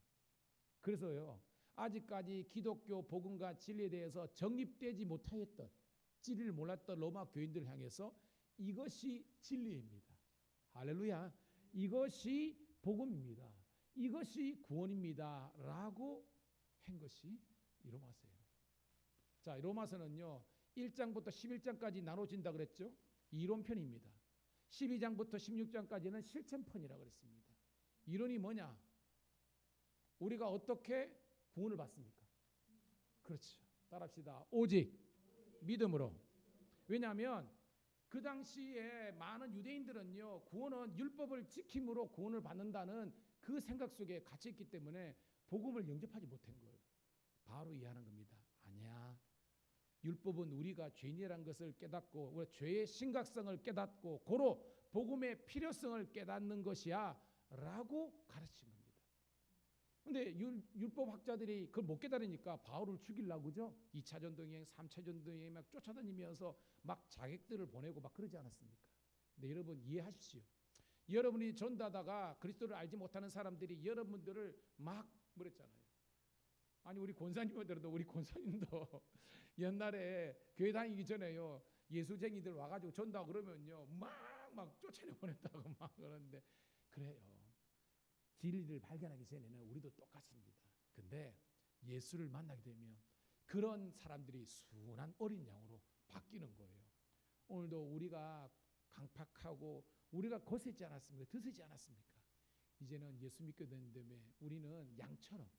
그래서요 아직까지 기독교 복음과 진리에 대해서 정립되지 못하였던 진리를 몰랐던 로마 교인들을 향해서 이것이 진리입니다. 할렐루야. 이것이 복음입니다. 이것이 구원입니다. 라고 한 것이 이 로마서예요. 자, 로마서는요 1장부터 11장까지 나눠진다 그랬죠. 이론편입니다. 12장부터 16장까지는 실천편이라고 그랬습니다. 이론이 뭐냐? 우리가 어떻게 구원을 받습니까? 그렇죠. 따라합시다. 오직 믿음으로. 왜냐하면 그 당시에 많은 유대인들은요 구원은 율법을 지킴으로 구원을 받는다는 그 생각 속에 갇혀 있기 때문에 복음을 영접하지 못한 거예요. 바로 이해하는 겁니다. 아니야. 율법은 우리가 죄인이라는 것을 깨닫고 우리 죄의 심각성을 깨닫고 고로 복음의 필요성을 깨닫는 것이야 라고 가르친 겁니다. 근데 율법 학자들이 그걸 못 깨달으니까 바울을 죽이려고 그죠? 2차 전도여행, 3차 전도여행 막 쫓아다니면서 막 자객들을 보내고 막 그러지 않았습니까? 근데 여러분 이해하십시오. 여러분이 전도하다가 그리스도를 알지 못하는 사람들이 여러분들을 막 뭐랬잖아요. 아니 우리 권사님을 들어도 우리 권사님도 옛날에 교회 다니기 전에요 예수쟁이들 와가지고 전도하고 그러면요 막 쫓아내 보냈다고 막 그러는데 그래요. 진리를 발견하기 전에는 우리도 똑같습니다. 근데 예수를 만나게 되면 그런 사람들이 순한 어린 양으로 바뀌는 거예요. 오늘도 우리가 강팍하고 우리가 거세지 않았습니까? 드세지 않았습니까? 이제는 예수 믿게 된 다음에 우리는 양처럼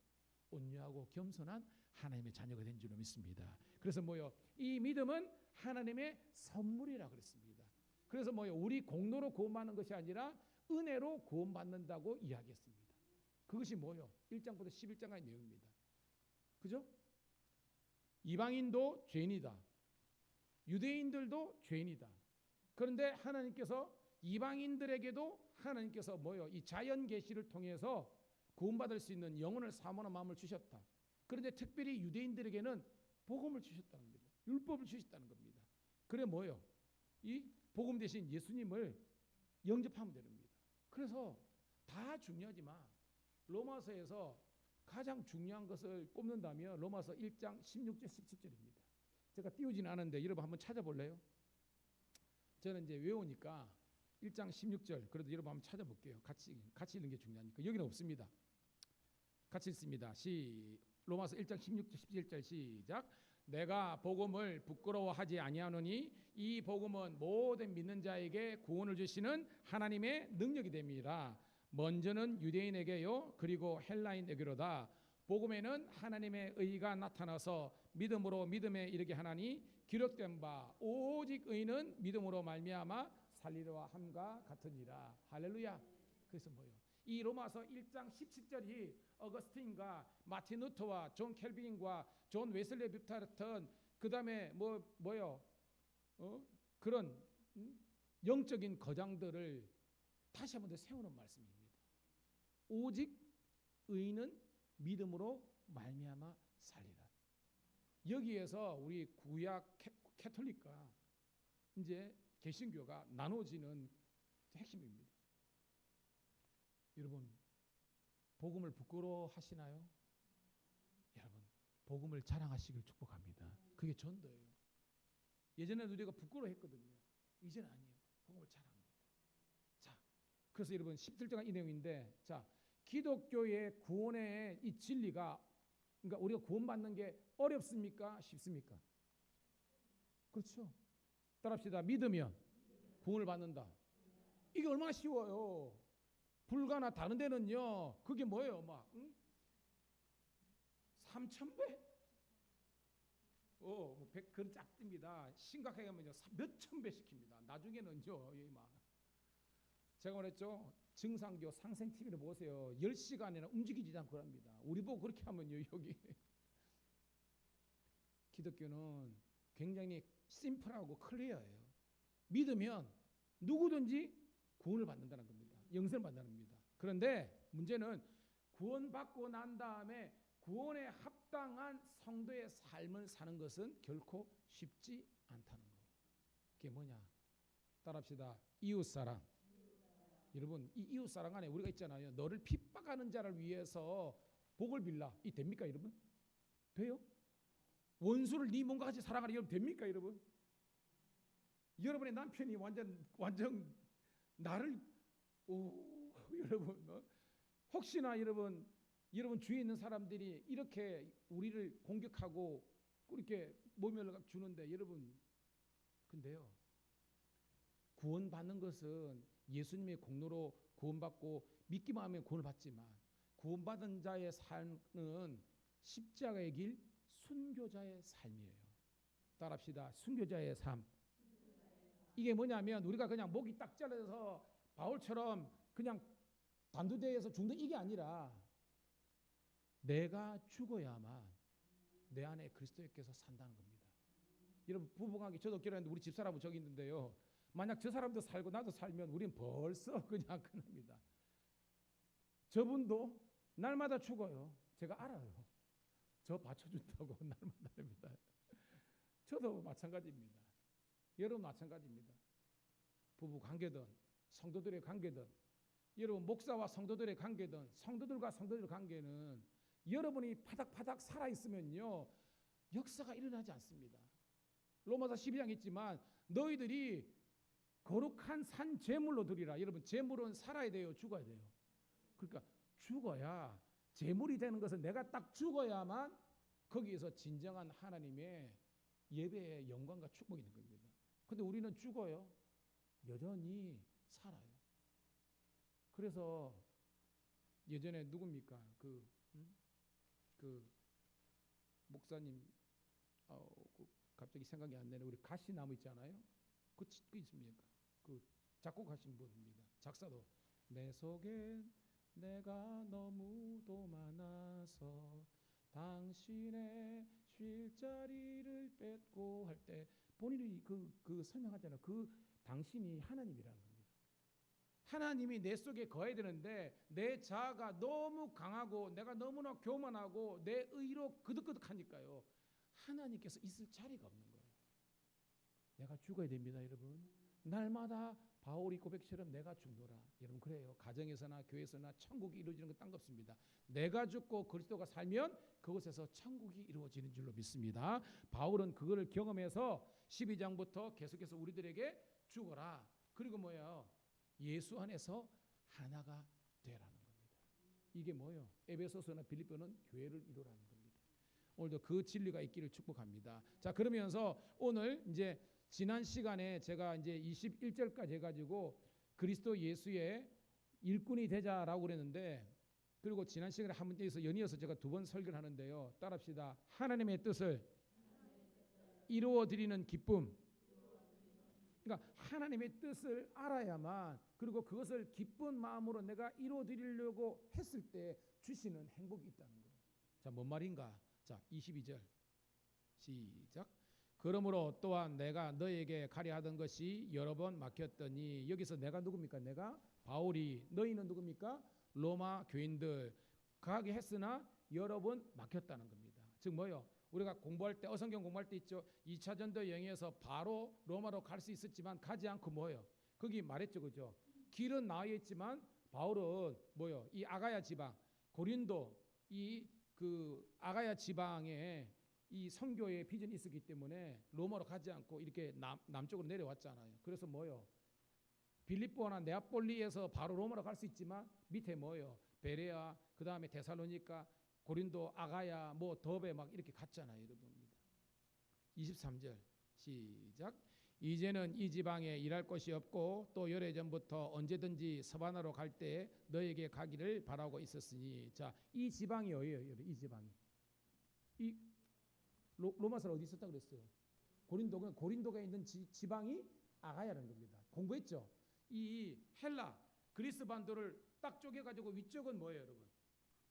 온유하고 겸손한 하나님의 자녀가 된 줄로 믿습니다. 그래서 뭐요? 이 믿음은 하나님의 선물이라 그랬습니다. 그래서 뭐요? 우리 공로로 구원받는 것이 아니라 은혜로 구원받는다고 이야기했습니다. 그것이 뭐요? 1장부터 11장의 내용입니다. 그죠? 이방인도 죄인이다. 유대인들도 죄인이다. 그런데 하나님께서 이방인들에게도 하나님께서 뭐요? 이 자연 계시를 통해서 구원받을 수 있는 영혼을 사모하는 마음을 주셨다. 그런데 특별히 유대인들에게는 복음을 주셨다는 겁니다. 율법을 주셨다는 겁니다. 그래 뭐요? 이 복음 대신 예수님을 영접하면 되는 겁니다. 그래서 다 중요하지만 로마서에서 가장 중요한 것을 꼽는다면 로마서 1장 16절 17절입니다. 제가 띄우지는 않은데 여러분 한번 찾아볼래요? 저는 이제 외우니까 1장 16절 그래도 여러분 한번 찾아볼게요. 같이 읽는 게 중요하니까. 여기는 없습니다. 같이 읽습니다. 로마서 1장 16절 17절 시작. 내가 복음을 부끄러워하지 아니하노니 이 복음은 모든 믿는 자에게 구원을 주시는 하나님의 능력이 됩니다. 먼저는 유대인에게요 그리고 헬라인에게로다. 복음에는 하나님의 의가 나타나서 믿음으로 믿음에 이르게 하나니 기록된 바 오직 의는 믿음으로 말미암아 살리려 함과 같으니라. 할렐루야. 그래서 뭐요? 이 로마서 1장 17절이 어거스틴과 마틴 루터와 존 켈빈과 존 웨슬리 비타 같은 그다음에 뭐요? 그런 영적인 거장들을 다시 한번 더 세우는 말씀입니다. 오직 의는 믿음으로 말미암아 살리라. 여기에서 우리 구약 캐톨릭과 이제 개신교가 나눠지는 핵심입니다. 여러분 복음을 부끄러워하시나요? 여러분 복음을 자랑하시길 축복합니다. 그게 전도예요. 예전에는 우리가 부끄러워했거든요. 이제는 아니에요. 복음을 자랑합니다. 자, 그래서 여러분 17절가 이 내용인데, 자, 기독교의 구원의 이 진리가, 그러니까 우리가 구원받는 게 어렵습니까? 쉽습니까? 그렇죠. 따라합시다. 믿으면 구원을 받는다. 이게 얼마나 쉬워요. 불가나 다른 데는요 그게 뭐예요? 막 3,000배? 그건 짝집니다. 심각하게 하면요 몇천 배 시킵니다. 나중에는요 막 제가 말했죠. 증상교 상생 TV를 보세요. 10시간이나 움직이지 않고 합니다. 우리 보고 그렇게 하면요 여기 기독교는 굉장히 심플하고 클리어해요. 믿으면 누구든지 구원을 받는다는 겁니다. 영생을 받는다는 겁니다. 그런데 문제는 구원받고 난 다음에 구원에 합당한 성도의 삶을 사는 것은 결코 쉽지 않다는 거예요. 그게 뭐냐? 따라합시다. 이웃사랑. 여러분 이 이웃사랑 안에 우리가 있잖아요. 너를 핍박하는 자를 위해서 복을 빌라. 이 됩니까 여러분? 돼요? 원수를 네 몸과 같이 사랑하라. 여러분 됩니까 여러분? 여러분의 남편이 완전 나를 여러분 혹시나 여러분 주위에 있는 사람들이 이렇게 우리를 공격하고 그렇게 모멸을 주는데 여러분 근데요 구원받는 것은 예수님의 공로로 구원받고 믿기만 하면 구원을 받지만 구원받은 자의 삶은 십자가의 길 순교자의 삶이에요. 따라합시다. 순교자의 삶. 이게 뭐냐면 우리가 그냥 목이 딱 잘라서 바울처럼 그냥 단두대에서 죽는 이게 아니라 내가 죽어야만 내 안에 그리스도께서 산다는 겁니다. 여러분 부부관계 저도 결혼했는데 우리 집사람은 저기 있는데요. 만약 저 사람도 살고 나도 살면 우리는 벌써 그냥 끝납니다. 저분도 날마다 죽어요. 제가 알아요. 저 받쳐준다고 날마다 합니다. 저도 마찬가지입니다. 여러분 마찬가지입니다. 부부 관계든 성도들의 관계든 여러분 목사와 성도들의 관계든 성도들과 성도들의 관계는 여러분이 파닥파닥 살아있으면요 역사가 일어나지 않습니다. 로마서 12장 있지만 너희들이 거룩한 산 제물로 드리라. 여러분 제물은 살아야 돼요? 죽어야 돼요? 그러니까 죽어야 제물이 되는 것은 내가 딱 죽어야만 거기에서 진정한 하나님의 예배의 영광과 축복이 있는 겁니다. 근데 우리는 죽어요? 여전히 살아요. 그래서 예전에 누굽니까? 그 목사님 갑자기 생각이 안 나네. 우리 가시나무 있잖아요. 그 있습니까? 그 작곡하신 분입니다. 작사도 내 속엔 내가 너무도 많아서 당신의 쉴 자리를 뺏고 할 때 본인이 그 설명하잖아요. 그 당신이 하나님이라는 겁니다. 하나님이 내 속에 거해야 되는데 내 자아가 너무 강하고 내가 너무나 교만하고 내 의로 그득그득하니까요. 하나님께서 있을 자리가 없는 거예요. 내가 죽어야 됩니다, 여러분. 날마다 바울이 고백처럼 내가 죽노라. 여러분 그래요. 가정에서나 교회에서나 천국이 이루어지는 건 딴 거 없습니다. 내가 죽고 그리스도가 살면 그곳에서 천국이 이루어지는 줄로 믿습니다. 바울은 그거를 경험해서 12장부터 계속해서 우리들에게 죽어라. 그리고 뭐예요? 예수 안에서 하나가 되라는 겁니다. 이게 뭐예요? 에베소서나 빌립보는 교회를 이루라는 겁니다. 오늘도 그 진리가 있기를 축복합니다. 자, 그러면서 오늘 이제 지난 시간에 제가 이제 21절까지 해가지고 그리스도 예수의 일꾼이 되자라고 그랬는데, 그리고 지난 시간에 한 번 여기서 연이어서 제가 두 번 설교를 하는데요. 따라합시다. 하나님의 뜻을 이루어 드리는 기쁨. 그러니까 하나님의 뜻을 알아야만, 그리고 그것을 기쁜 마음으로 내가 이루어 드리려고 했을 때 주시는 행복이 있다는 거예요. 자, 뭔 말인가? 자, 22절 시작. 그러므로 또한 내가 너에게 가려 하던 것이 여러 번 막혔더니, 여기서 내가 누굽니까? 내가 바울이, 너희는 누굽니까? 로마 교인들 가게 했으나 여러 번 막혔다는 겁니다. 즉 뭐요? 우리가 공부할 때, 어성경 공부할 때 있죠. 2차 전도 여행에서 바로 로마로 갈 수 있었지만 가지 않고 뭐요? 거기 말했죠, 그죠? 길은 나와 있지만 바울은 뭐요? 이 아가야 지방, 고린도, 이 그 아가야 지방에 이 선교의 비전이 있었기 때문에 로마로 가지 않고 이렇게 남쪽으로 내려왔잖아요. 그래서 뭐요? 빌립보나 네아폴리에서 바로 로마로 갈 수 있지만 밑에 뭐요? 베레아, 그 다음에 데살로니가, 고린도, 아가야, 뭐 더베 막 이렇게 갔잖아요, 여러분. 23절 시작. 이제는 이 지방에 일할 곳이 없고 또 오래전부터 언제든지 서바나로 갈 때 너에게 가기를 바라고 있었으니. 자, 이 지방이 어디예요? 이 지방이. 이 로마서 어디 있었다 그랬어요? 고린도가 있는 지방이 아가야라는 겁니다. 공부했죠? 이 헬라, 그리스 반도를 딱 쪼개가지고 위쪽은 뭐예요, 여러분?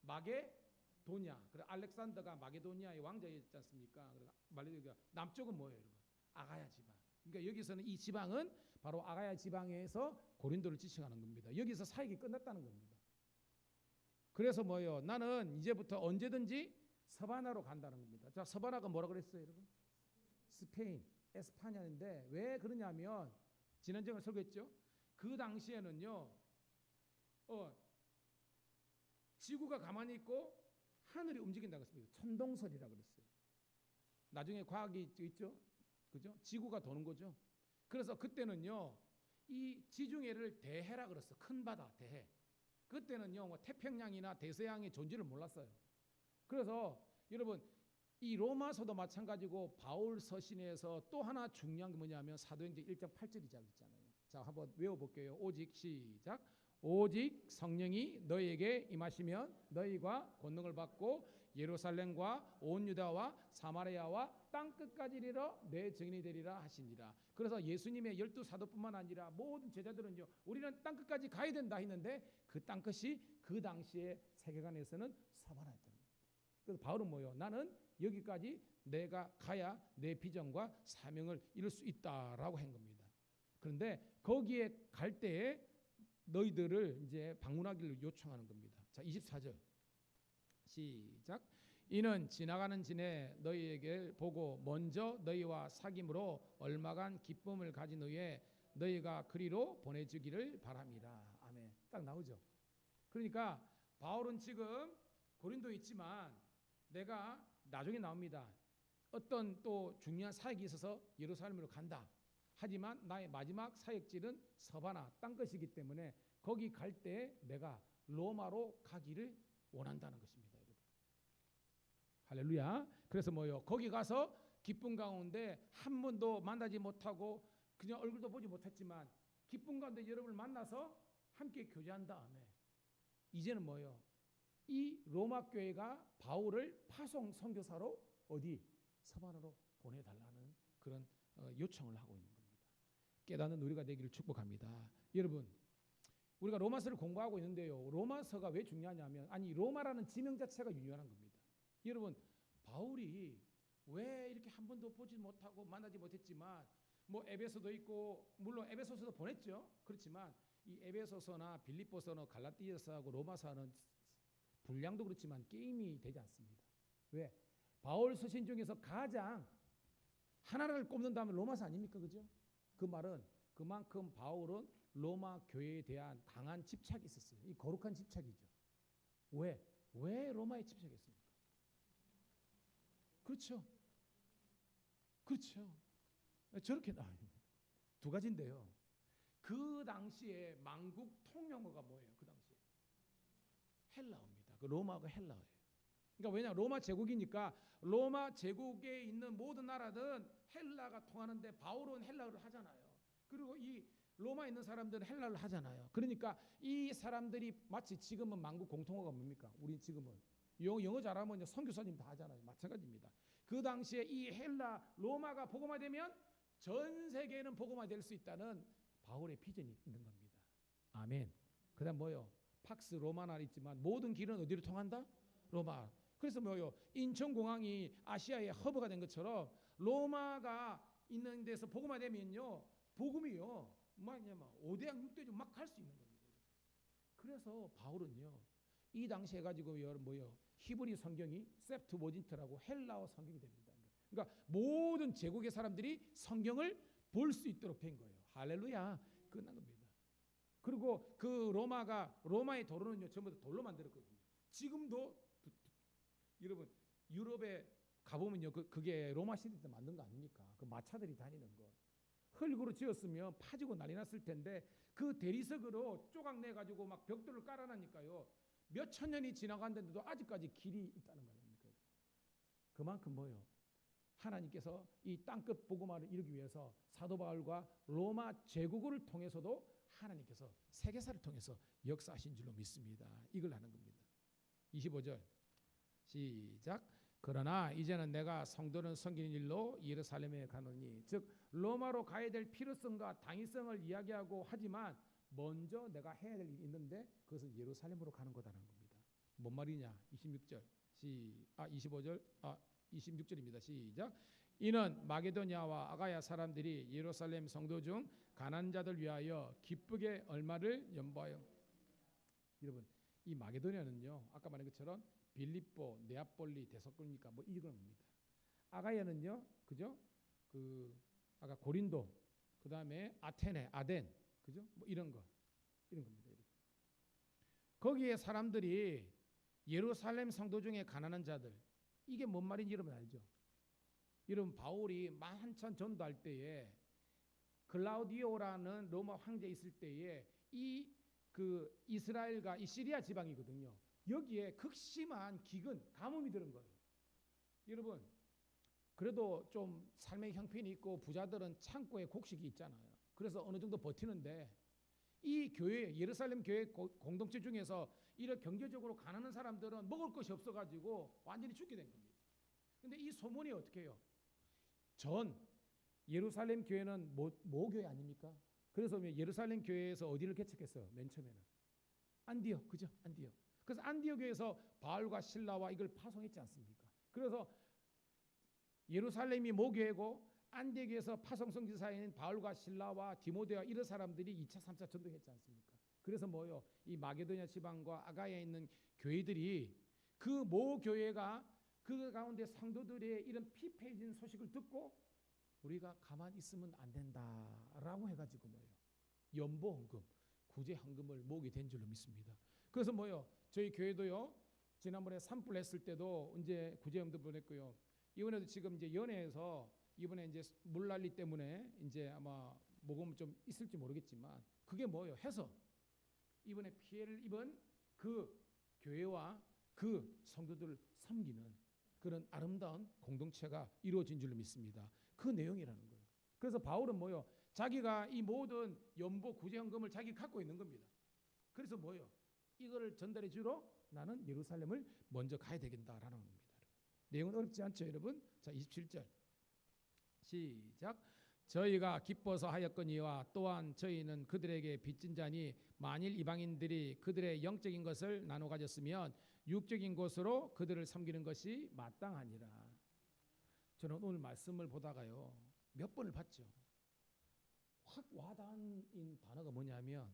마게도냐. 그래, 알렉산더가 마게도니아의 왕자였지 않습니까? 그러니까 남쪽은 뭐예요, 여러분? 아가야 지방. 그러니까 여기서는 이 지방은 바로 아가야 지방에서 고린도를 지칭하는 겁니다. 여기서 사역이 끝났다는 겁니다. 그래서 뭐예요? 나는 이제부터 언제든지 서바나로 간다는 겁니다. 자, 서바나가 뭐라 그랬어요, 여러분? 스페인, 에스파냐인데 왜 그러냐면 지난주에 설교했죠. 그 당시에는요, 지구가 가만히 있고 하늘이 움직인다고 했습니다. 천동설이라고 그랬어요. 나중에 과학이 있죠, 그죠? 지구가 도는 거죠. 그래서 그때는요, 이 지중해를 대해라 그랬어. 큰 바다 대해. 그때는요, 뭐 태평양이나 대서양의 존재를 몰랐어요. 그래서 여러분, 이 로마서도 마찬가지고 바울 서신에서 또 하나 중요한 게 뭐냐면 사도행전 1장 8절이잖아요. 자, 한번 외워볼게요. 오직 시작. 오직 성령이 너희에게 임하시면 너희가 권능을 받고 예루살렘과 온 유다와 사마리아와 땅끝까지 이르러 내 증인이 되리라 하시니라. 그래서 예수님의 12사도뿐만 아니라 모든 제자들은요, 우리는 땅끝까지 가야 된다 했는데 그 땅끝이 그 당시의 세계관에서는 서바나였던 거예요. 그래서 바울은 뭐예요? 나는 여기까지 내가 가야 내 비전과 사명을 이룰 수 있다라고 한 겁니다. 그런데 거기에 갈 때에 너희들을 이제 방문하기를 요청하는 겁니다. 자, 24절 시작. 이는 지나가는 진에 너희에게 보고 먼저 너희와 사귐으로 얼마간 기쁨을 가진 후에 너희가 그리로 보내주기를 바랍니다. 아멘. 딱 나오죠. 그러니까 바울은 지금 고린도에 있지만 내가 나중에 나옵니다. 어떤 또 중요한 사역이 있어서 예루살렘으로 간다. 하지만 나의 마지막 사역지는 서바나 땅끝이기 때문에 거기 갈 때 내가 로마로 가기를 원한다는 것입니다, 여러분. 할렐루야. 그래서 뭐요? 거기 가서 기쁨 가운데 한 번도 만나지 못하고 그냥 얼굴도 보지 못했지만 기쁨 가운데 여러분을 만나서 함께 교제한 다음에 이제는 뭐요? 이 로마 교회가 바울을 파송 선교사로 어디? 서바나로 보내달라는 그런 요청을 하고 있는 겁니다. 깨닫는 우리가 되기를 축복합니다. 여러분, 우리가 로마서를 공부하고 있는데요, 로마서가 왜 중요하냐면, 아니 로마라는 지명 자체가 유명한 겁니다. 여러분, 바울이 왜 이렇게 한 번도 보지 못하고 만나지 못했지만, 뭐 에베소도 있고 물론 에베소서도 보냈죠. 그렇지만 이 에베소서나 빌립보서나 갈라디아서하고 로마서는 분량도 그렇지만 게임이 되지 않습니다. 왜? 바울 서신 중에서 가장 하나를 꼽는다면 로마서 아닙니까? 그죠? 그 말은 그만큼 바울은 로마 교회에 대한 강한 집착이 있었어요. 이 거룩한 집착이죠. 왜? 왜 로마에 집착했습니까? 그렇죠. 그렇죠. 저렇게 두 가지인데요. 그 당시에 만국 통용어가 뭐예요? 그 당시에 헬라어입니다. 그 로마어가 헬라어예요. 그러니까 왜냐 로마 제국이니까 로마 제국에 있는 모든 나라든 헬라가 통하는데 바울은 헬라어를 하잖아요. 그리고 이 로마에 있는 사람들은 헬라어를 하잖아요. 그러니까 이 사람들이 마치 지금은 만국 공통어가 뭡니까? 우리 지금은 영어 잘하면 선교사님 다 하잖아요. 마찬가지입니다. 그 당시에 이 헬라 로마가 복음화되면 전 세계는 복음화될 수 있다는 바울의 비전이 있는 겁니다. 아멘. 그다음 뭐요? 팍스 로마나 있지만 모든 길은 어디로 통한다? 로마. 그래서 뭐요? 인천공항이 아시아의 허브가 된 것처럼 로마가 있는 데서 복음화되면요, 복음이요, 뭐냐면 5대양 6대주 막 갈 수 있는 겁니다. 그래서 바울은요, 이 당시에 가지고 뭐요? 히브리 성경이 셉트워진트라고 헬라어 성경이 됩니다. 그러니까 모든 제국의 사람들이 성경을 볼 수 있도록 된 거예요. 할렐루야. 끝난 겁니다. 그리고 그 로마의 도로는요, 전부 다 돌로 만들었거든요. 지금도 여러분 유럽에 가보면요, 그게 로마 시대 때 만든 거 아닙니까? 그 마차들이 다니는 거 흙으로 지었으면 파지고 난리 났을 텐데 그 대리석으로 쪼각내 가지고 막 벽돌을 깔아놨으니까요, 몇 천 년이 지나갔는데도 아직까지 길이 있다는 거 아닙니까? 그만큼 뭐요? 하나님께서 이 땅끝 복음화를 이루기 위해서 사도 바울과 로마 제국을 통해서도 하나님께서 세계사를 통해서 역사하신 줄로 믿습니다. 이걸 하는 겁니다. 25절 시작. 그러나 이제는 내가 성도는 섬기는 일로 예루살렘에 가노니, 즉 로마로 가야 될 필요성과 당위성을 이야기하고 하지만 먼저 내가 해야 될 일이 있는데 그것은 예루살렘으로 가는 거다라는 겁니다. 뭔 말이냐? 26절 26절입니다. 시작. 이는 마게도냐와 아가야 사람들이 예루살렘 성도 중 가난한 자들 위하여 기쁘게 얼마를 연보하여. 여러분 이 마게도냐는요, 아까 말한 것처럼 빌립보, 네아폴리, 데살로니가 뭐 이런 겁니다. 아가야는요, 그죠? 그 아까 고린도, 그 다음에 아테네, 아덴, 그죠? 뭐 이런 겁니다. 거기에 사람들이 예루살렘 성도 중에 가난한 자들, 이게 뭔 말인지 여러분 알죠? 여러분 바울이 한참 전도할 때에 클라우디오라는 로마 황제 있을 때에 이 그 이스라엘과 이 시리아 지방이거든요. 여기에 극심한 기근, 가뭄이 들은 거예요. 여러분 그래도 좀 삶의 형편이 있고 부자들은 창고에 곡식이 있잖아요. 그래서 어느 정도 버티는데 이 교회, 예루살렘 교회 공동체 중에서 이런 경제적으로 가난한 사람들은 먹을 것이 없어가지고 완전히 죽게 된 겁니다. 근데 이 소문이 어떻게 해요? 전 예루살렘 교회는 모 교회 아닙니까? 그래서 예루살렘 교회에서 어디를 개척했어요? 맨 처음에는 안디옥, 그죠? 안디옥. 그래서 안디옥에서 바울과 실라와 이걸 파송했지 않습니까? 그래서 예루살렘이 모교회고 안디옥에서 파송 선지자인 바울과 실라와 디모데와 이런 사람들이 2차, 3차 전도했지 않습니까? 그래서 뭐요? 이 마게도냐 지방과 아가야에 있는 교회들이 그 모교회가 그 가운데 성도들의 이런 피폐해진 소식을 듣고 우리가 가만히 있으면 안 된다라고 해가지고 뭐예요? 연보헌금, 구제헌금을 모으게 된 줄로 믿습니다. 그래서 뭐요? 저희 교회도요, 지난번에 산불 했을 때도 이제 구제헌금 보냈고요. 이번에도 지금 이제 연회에서 이번에 이제 물난리 때문에 이제 아마 모금 좀 있을지 모르겠지만 그게 뭐예요? 해서 이번에 피해를 입은 그 교회와 그 성도들을 섬기는 그런 아름다운 공동체가 이루어진 줄로 믿습니다. 그 내용이라는 거예요. 그래서 바울은 뭐요? 자기가 이 모든 연보 구제헌금을 자기 갖고 있는 겁니다. 그래서 뭐요? 이거를 전달해 주러 나는 예루살렘을 먼저 가야 되겠다라는 겁니다. 내용은 어렵지 않죠, 여러분? 자, 27절 시작. 저희가 기뻐서 하였거니와 또한 저희는 그들에게 빚진 자니 만일 이방인들이 그들의 영적인 것을 나눠 가졌으면 육적인 것으로 그들을 섬기는 것이 마땅하니라. 저는 오늘 말씀을 보다가요, 몇 번을 봤죠. 확 와닿은 단어가 뭐냐면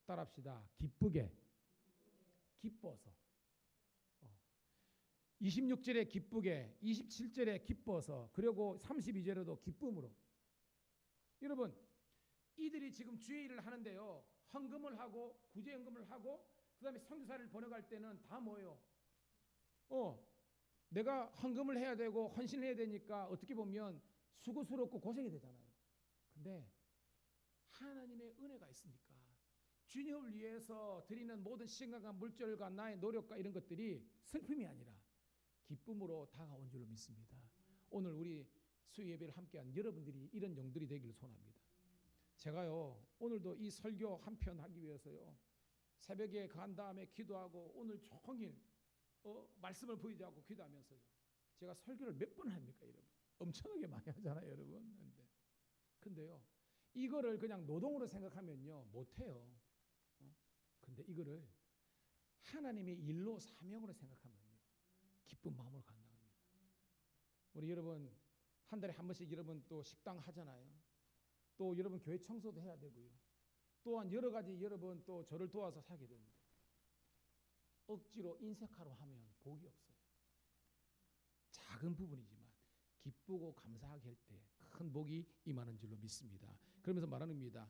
따라합시다. 기쁘게, 기뻐서. 26절에 기쁘게, 27절에 기뻐서, 그리고 32절에도 기쁨으로. 여러분 이들이 지금 주의 일을 하는데요, 헌금을 하고 구제헌금을 하고 그 다음에 선교사를 보내갈 때는 다 뭐예요? 내가 헌금을 해야 되고 헌신을 해야 되니까 어떻게 보면 수고스럽고 고생이 되잖아요. 근데 하나님의 은혜가 있으니까 주님을 위해서 드리는 모든 시간과 물질과 나의 노력과 이런 것들이 슬픔이 아니라 기쁨으로 다가온 줄로 믿습니다. 오늘 우리 수요 예배를 함께한 여러분들이 이런 영들이 되기를 소원합니다. 제가요 오늘도 이 설교 한 편 하기 위해서요 새벽에 간 다음에 기도하고 오늘 종일 말씀을 보이지 않고 기도하면서요 제가 설교를 몇 번 합니까 여러분? 엄청나게 많이 하잖아요 여러분. 근데요 이거를 그냥 노동으로 생각하면요 못해요. 근데 이거를 하나님의 일로 사명으로 생각하면요 기쁜 마음으로 감당합니다. 우리 여러분 한 달에 한 번씩 여러분 또 식당 하잖아요. 또 여러분 교회 청소도 해야 되고요. 또한 여러 가지 여러분 또 저를 도와서 사게 됩니다. 억지로 인색하러 하면 복이 없어요. 작은 부분이지만 기쁘고 감사하게 할 때 큰 복이 임하는 줄로 믿습니다. 그러면서 말하는 겁니다.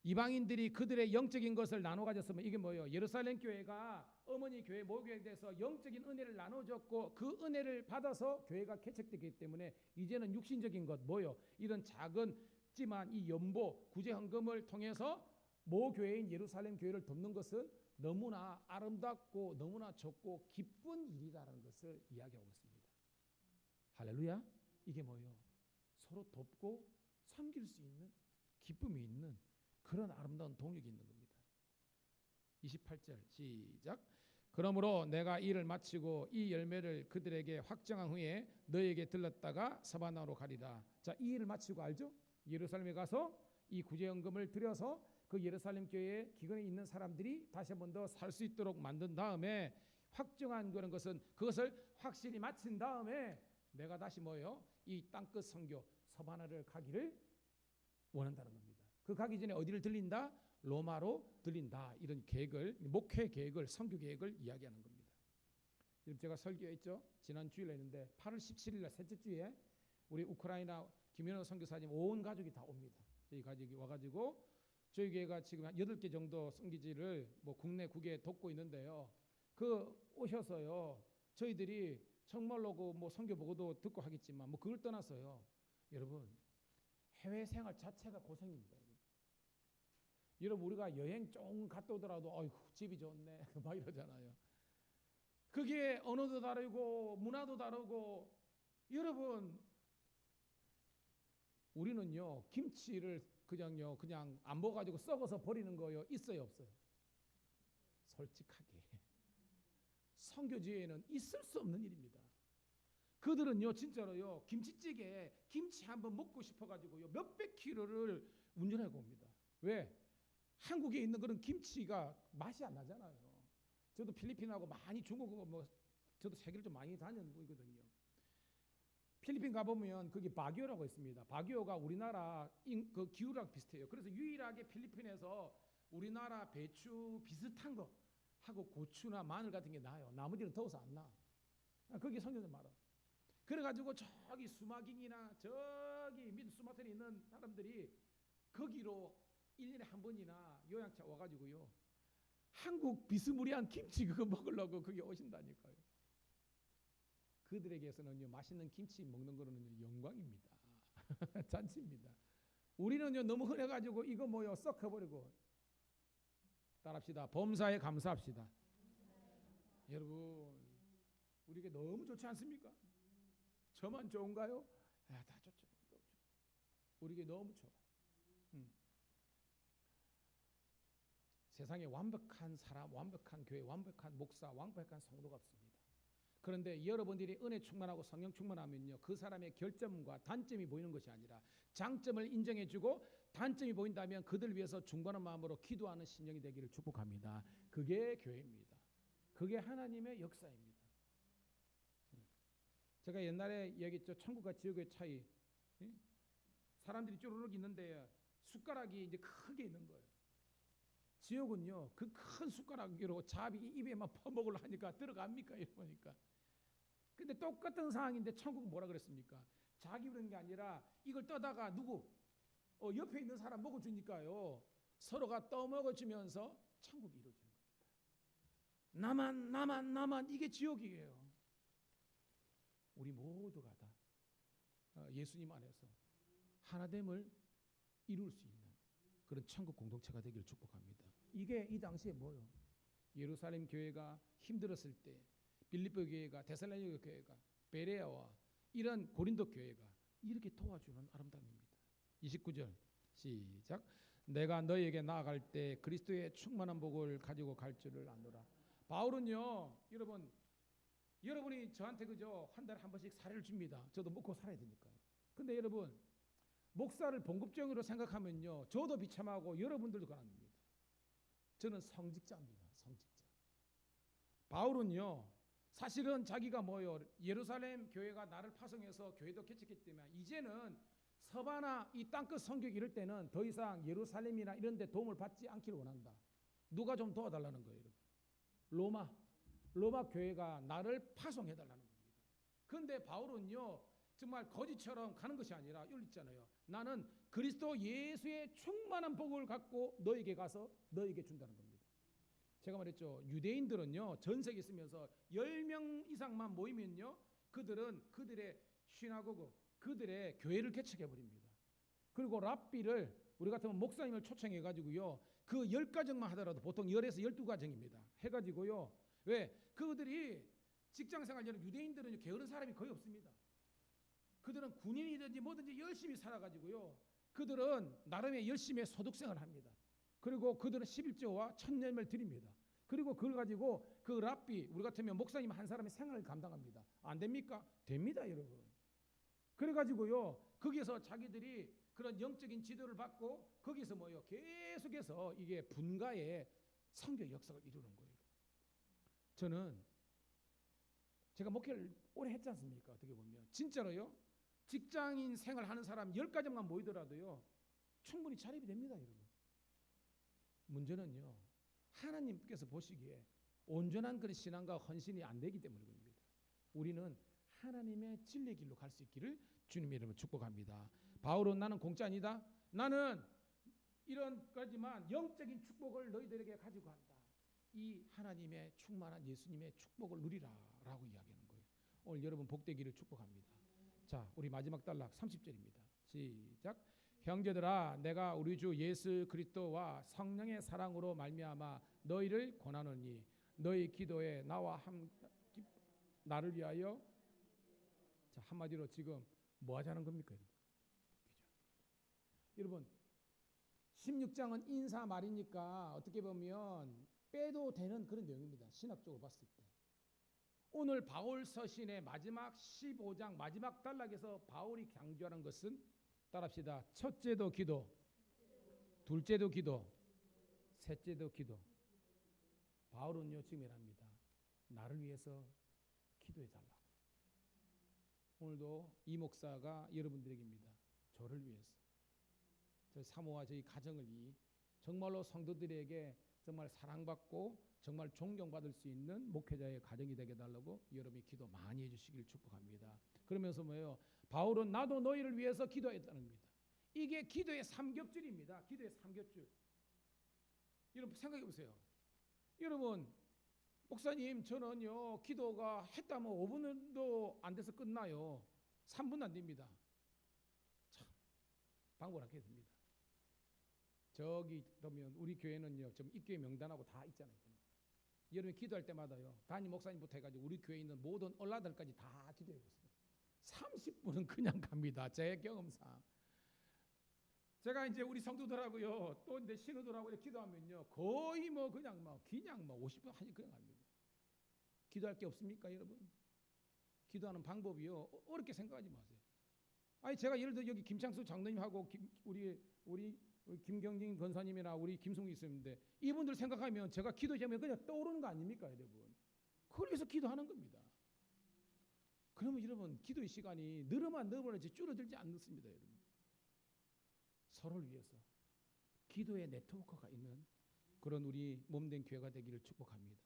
이방인들이 그들의 영적인 것을 나눠 가졌으면 이게 뭐예요? 예루살렘 교회가 어머니 교회 모교회에 대해서 영적인 은혜를 나눠줬고 그 은혜를 받아서 교회가 개척되기 때문에 이제는 육신적인 것 뭐예요? 이런 작은지만 이 연보 구제 헌금을 통해서 모 교회인 예루살렘 교회를 돕는 것은 너무나 아름답고 너무나 좋고 기쁜 일이라는 것을 이야기하고 있습니다. 할렐루야. 이게 뭐예요? 서로 돕고 섬길 수 있는 기쁨이 있는 그런 아름다운 동력이 있는 겁니다. 28절 시작. 그러므로 내가 일을 마치고 이 열매를 그들에게 확정한 후에 너에게 들렀다가 사바나로 가리라. 자, 이 일을 마치고 알죠? 예루살렘에 가서 이 구제연금을 들여서 그 예루살렘 교회에 기근에 있는 사람들이 다시 한 번 더 살 수 있도록 만든 다음에 확정한 그런 것은 그것을 확실히 마친 다음에 내가 다시 뭐예요? 이 땅끝 선교 사바나를 가기를 원한다는 겁니다. 그 가기 전에 어디를 들린다? 로마로 들린다. 이런 계획을 목회 계획을 선교 계획을 이야기하는 겁니다. 제가 설교했죠. 지난 주일에 했는데 8월 17일 날 셋째 주에 우리 우크라이나 김현호 선교사님 온 가족이 다 옵니다. 저희 가족이 와가지고 저희 교회가 지금 한 8개 정도 선교지를 뭐 국내 국외에 돕고 있는데요. 그 오셔서요. 저희들이 정말로 그 뭐 선교 보고도 듣고 하겠지만 뭐 그걸 떠나서요. 여러분 해외 생활 자체가 고생입니다. 여러분 우리가 여행 좀 갔다 오더라도 어이구 집이 좋네 막 이러잖아요. 그게 언어도 다르고 문화도 다르고 여러분 우리는요 김치를 그냥 안 먹어가지고 썩어서 버리는 거요 있어요 없어요? 솔직하게 선교지에는 있을 수 없는 일입니다. 그들은요 진짜로요 김치찌개 김치 한번 먹고 싶어가지고요 몇백 킬로를 운전하고 옵니다. 왜? 한국에 있는 그런 김치가 맛이 안 나잖아요. 저도 필리핀하고 많이 중국 뭐 저도 세계를 좀 많이 다녔거든요. 필리핀 가보면 거기 바기오라고 있습니다. 바기오가 우리나라 그 기후랑 비슷해요. 그래서 유일하게 필리핀에서 우리나라 배추 비슷한 거 하고 고추나 마늘 같은 게 나요. 나머지는 더워서 안 나. 거기 선교사 말아. 그래가지고 저기 수마깅이나 저기 밑 수마트에 있는 사람들이 거기로 1년에 한 번이나 요양차 와가지고요 한국 비스무리한 김치 그거 먹으려고 거기 오신다니까요. 그들에게서는요 맛있는 김치 먹는 거는 영광입니다. 잔치입니다. 우리는요 너무 흔해가지고 이거 뭐요 썩어버리고 따라합시다. 범사에 감사합시다. 여러분 우리에게 너무 좋지 않습니까? 저만 좋은가요? 다 좋죠. 우리에게 너무 좋아. 세상에 완벽한 사람, 완벽한 교회, 완벽한 목사, 완벽한 성도가 없습니다. 그런데 여러분들이 은혜 충만하고 성령 충만하면요 그 사람의 결점과 단점이 보이는 것이 아니라 장점을 인정해주고 단점이 보인다면 그들 위해서 중보하는 마음으로 기도하는 심령이 되기를 축복합니다. 그게 교회입니다. 그게 하나님의 역사입니다. 제가 옛날에 얘기했죠. 천국과 지옥의 차이. 사람들이 쭈루룩 있는데 숟가락이 이제 크게 있는 거예요. 지옥은요 그 큰 숟가락으로 잡이 입에만 퍼먹으려 하니까 들어갑니까? 이러니까. 근데 똑같은 상황인데 천국은 뭐라 그랬습니까? 자기 그런 게 아니라 이걸 떠다가 누구 옆에 있는 사람 먹어주니까요 서로가 떠먹어주면서 천국이 이루어지는 겁니다. 나만 이게 지옥이에요. 우리 모두가 다 예수님 안에서 하나됨을 이룰 수 있는 그런 천국 공동체가 되기를 축복합니다. 이게 이 당시에 뭐요? 예루살렘 교회가 힘들었을 때 빌립보 교회가, 데살로니가 교회가, 베레아와 이런 고린도 교회가 이렇게 도와주는 아름다운 일입니다. 29절 시작. 내가 너희에게 나아갈 때 그리스도의 충만한 복을 가지고 갈 줄을 아노라. 바울은요, 여러분이 저한테 그저 한 달에 한 번씩 사례를 줍니다. 저도 먹고 살아야 되니까. 근데 여러분, 목사를 봉급쟁이로 생각하면요, 저도 비참하고 여러분들도 가난합니다. 저는 성직자입니다. 성직자. 바울은요, 사실은 자기가 예루살렘 교회가 나를 파송해서 교회도 개척했기 때문에 이제는 서바나 이 땅끝 성교 이럴 때는 더 이상 예루살렘이나 이런 데 도움을 받지 않기를 원한다. 누가 좀 도와달라는 거예요. 로마 교회가 나를 파송해달라는 겁니다. 그런데 바울은요, 정말 거지처럼 가는 것이 아니라 여기 있잖아요. 나는 그리스도 예수의 충만한 복을 갖고 너에게 가서 너에게 준다는 겁니다. 제가 말했죠. 유대인들은요, 전 세계에 있으면서 10명 이상만 모이면요, 그들은 그들의 시나고그, 그들의 교회를 개척해버립니다. 그리고 랍비를, 우리 같으면 목사님을 초청해가지고요, 그 10가정만 하더라도 보통 10에서 12가정입니다. 해가지고요, 왜? 그들이 직장생활, 유대인들은 게으른 사람이 거의 없습니다. 그들은 군인이든지 뭐든지 열심히 살아가지고요, 그들은 나름의 열심히 소득생활을 합니다. 그리고 그들은 11조와 천년을 드립니다. 그리고 그걸 가지고 그 랍비, 우리 같으면 목사님 한 사람의 생활을 감당합니다. 안 됩니까? 됩니다, 여러분. 그래가지고요, 거기에서 자기들이 그런 영적인 지도를 받고 거기서 계속해서 이게 분가의 선교 역사를 이루는 거예요. 저는 제가 목회를 오래 했지 않습니까? 어떻게 보면 진짜로요, 직장인 생활하는 사람 10가정만 모이더라도요, 충분히 자립이 됩니다, 여러분. 문제는요, 하나님께서 보시기에 온전한 그런 신앙과 헌신이 안 되기 때문에 그럽니다. 우리는 하나님의 진리의 길로 갈 수 있기를 주님의 이름으로 축복합니다. 바울은 나는 공짜 아니다. 나는 이런 거지만 영적인 축복을 너희들에게 가지고 간다. 이 하나님의 충만한 예수님의 축복을 누리라 라고 이야기하는 거예요. 오늘 여러분 복되기를 축복합니다. 자, 우리 마지막 단락 30절입니다. 시작. 형제들아, 내가 우리 주 예수 그리스도와 성령의 사랑으로 말미암아 너희를 권하노니 너희 기도에 나를 위하여, 자, 한마디로 지금 뭐 하자는 겁니까? 여러분, 16장은 인사 말이니까 어떻게 보면 빼도 되는 그런 내용입니다. 신학적으로 봤을 때. 오늘 바울 서신의 마지막 15장 마지막 단락에서 바울이 강조하는 것은, 따라합시다. 첫째도 기도, 둘째도 기도, 셋째도 기도. 바울은요, 지금 이랍니다. 나를 위해서 기도해 달라고. 오늘도 이 목사가 여러분들에게입니다. 저를 위해서, 저희 사모와 저희 가정을 정말로 성도들에게 정말 사랑받고 정말 존경받을 수 있는 목회자의 가정이 되게 달라고 여러분이 기도 많이 해주시길 축복합니다. 그러면서 바울은 나도 너희를 위해서 기도했다는 겁니다. 이게 기도의 3겹줄입니다. 기도의 3겹줄. 여러분 생각해 보세요. 여러분, 목사님 저는요, 기도가 했다면 5분도 안 돼서 끝나요. 3분 안 됩니다. 참 방법을 됩니다. 저기 보면 우리 교회는요, 좀 입교회 명단하고 다 있잖아요. 여러분 기도할 때마다요, 담임 목사님부터 해가지고 우리 교회에 있는 모든 얼라들까지 다 기도해 보세요. 30분은 그냥 갑니다. 제 경험상. 제가 이제 우리 성도들하고요, 또 이제 신우들하고 기도하면요, 거의 그냥 50분 하니 그냥 갑니다. 기도할 게 없습니까, 여러분? 기도하는 방법이요, 어렵게 생각하지 마세요. 아니, 제가 예를 들어 여기 김창수 장로님하고 우리 김경진 권사님이나 우리 김성희 있었는데, 이분들 생각하면 제가 기도 제목이 그냥 떠오르는 거 아닙니까, 여러분? 그걸 위해서 기도하는 겁니다. 그러면 여러분, 기도의 시간이 늘어만 줄어들지 않습니다, 여러분. 서로를 위해서 기도의 네트워크가 있는 그런 우리 몸된 교회가 되기를 축복합니다.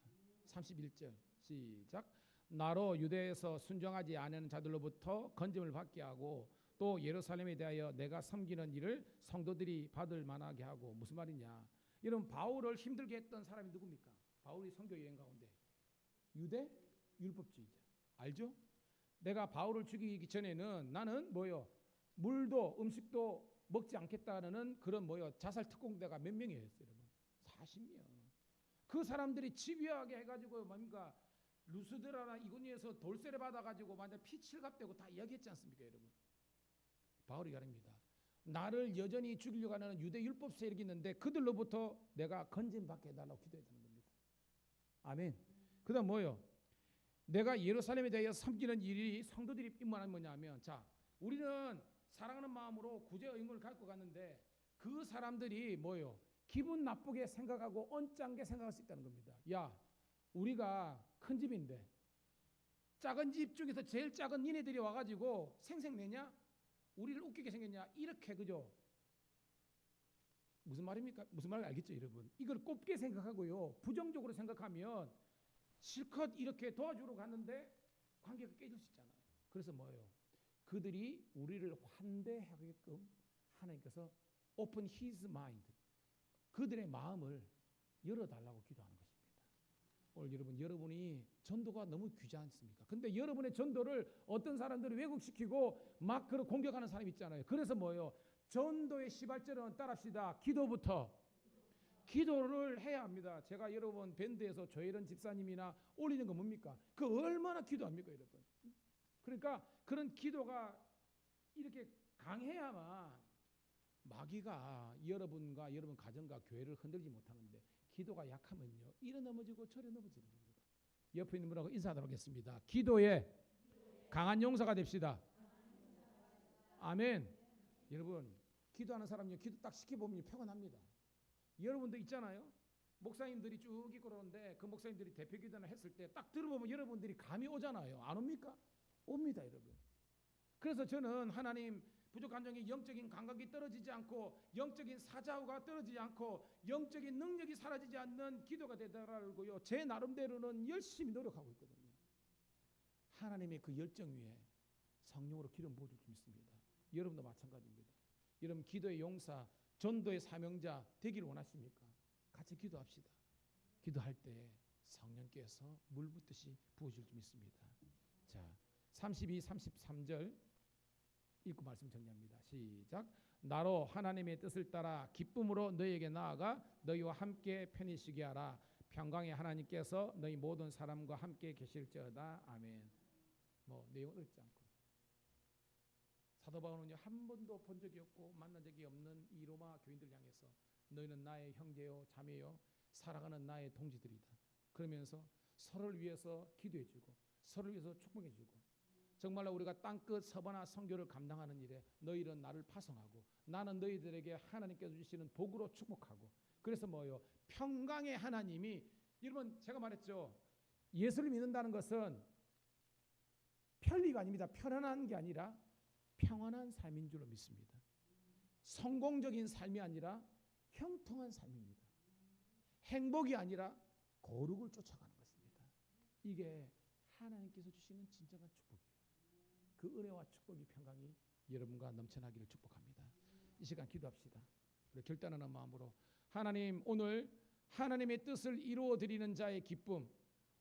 31절 시작. 나로 유대에서 순종하지 않은 자들로부터 건짐을 받게 하고 또 예루살렘에 대하여 내가 섬기는 일을 성도들이 받을 만하게 하고. 무슨 말이냐? 여러분, 바울을 힘들게 했던 사람이 누굽니까? 바울이 선교 여행 가운데 유대 율법주의자. 알죠? 내가 바울을 죽이기 전에는 나는 물도 음식도 먹지 않겠다는 그런 자살 특공대가 몇 명이었어요, 여러분? 40명. 그 사람들이 집요하게 해가지고 루스드라나 이고니에서 돌세례 받아가지고 완전 피칠갑되고 다 이야기했지 않습니까, 여러분? 바울이 가릅니다. 나를 여전히 죽이려고 하는 유대 율법 세력이 있는데 그들로부터 내가 건진받게 해달라고 기도해야 되는 겁니다. 아멘. 그다음 뭐요? 내가 예루살렘에 대하여 섬기는 일이 성도들이 임무하는 뭐냐면, 자, 우리는 사랑하는 마음으로 구제의 의무를 갖고 갔는데 그 사람들이 뭐요? 기분 나쁘게 생각하고 언짢게 생각할 수 있다는 겁니다. 야, 우리가 큰 집인데 작은 집 중에서 제일 작은 니네들이 와가지고 생색내냐? 우리를 웃기게 생겼냐? 이렇게, 그죠? 무슨 말입니까? 무슨 말인지 알겠죠, 여러분? 이걸 곱게 생각하고요, 부정적으로 생각하면 실컷 이렇게 도와주러 갔는데 관계가 깨질 수 있잖아요. 그래서 뭐예요? 그들이 우리를 환대하게끔 하나님께서 open his mind, 그들의 마음을 열어달라고 기도하는 것입니다. 오늘 여러분이 전도가 너무 귀하지 않습니까? 근데 여러분의 전도를 어떤 사람들이 왜곡시키고 막 그런 공격하는 사람이 있잖아요. 그래서 뭐예요? 전도의 시발점은 따라합시다. 기도를 해야 합니다. 제가 여러분 밴드에서 조혜련 집사님이나 올리는 거 뭡니까? 그 얼마나 기도합니까, 여러분? 그러니까 그런 기도가 이렇게 강해야만 마귀가 여러분과 여러분 가정과 교회를 흔들지 못하는데, 기도가 약하면요, 이래 넘어지고 저래 넘어지는 겁니다. 옆에 있는 분하고 인사하도록 하겠습니다. 기도에 강한 용사가 됩시다. 아멘. 여러분, 기도하는 사람요, 기도 딱 시켜보면 평안합니다. 여러분도 있잖아요. 목사님들이 쭉 있고 그러는데 그 목사님들이 대표 기도나 했을 때 딱 들어보면 여러분들이 감이 오잖아요. 안 옵니까? 옵니다, 여러분. 그래서 저는 하나님, 부족한 종의 영적인 감각이 떨어지지 않고 영적인 사자후가 떨어지지 않고 영적인 능력이 사라지지 않는 기도가 되더라고요. 제 나름대로는 열심히 노력하고 있거든요. 하나님의 그 열정 위에 성령으로 기름 부어줄 줄 믿습니다. 여러분도 마찬가지입니다. 여러분 기도의 용사, 전도의 사명자 되기를 원하십니까? 같이 기도합시다. 기도할 때 성령께서 물 붓듯이 부어줄 줄 믿습니다. 자, 32, 33절 읽고 말씀 정리합니다. 시작. 나로 하나님의 뜻을 따라 기쁨으로 너희에게 나아가 너희와 함께 편히 쉬게 하라. 평강의 하나님께서 너희 모든 사람과 함께 계실지어다. 아멘. 뭐 내용 어렵지 않고, 사도 바울은요, 한 번도 본 적이 없고 만난 적이 없는 이 로마 교인들 향해서 너희는 나의 형제요 자매요 사랑하는 나의 동지들이다. 그러면서 서로를 위해서 기도해주고 서로를 위해서 축복해주고, 정말로 우리가 땅끝 서바나 선교를 감당하는 일에 너희는 나를 파송하고 나는 너희들에게 하나님께서 주시는 복으로 축복하고, 그래서 뭐요? 평강의 하나님이, 여러분 제가 말했죠, 예수를 믿는다는 것은 편리가 아닙니다. 편안한 게 아니라 평안한 삶인 줄로 믿습니다. 성공적인 삶이 아니라 형통한 삶입니다. 행복이 아니라 거룩을 쫓아가는 것입니다. 이게 하나님께서 주시는 진정한 축복이에요. 그 은혜와 축복이, 평강이 여러분과 넘쳐나기를 축복합니다. 이 시간 기도합시다. 우리 결단하는 마음으로, 하나님, 오늘 하나님의 뜻을 이루어 드리는 자의 기쁨,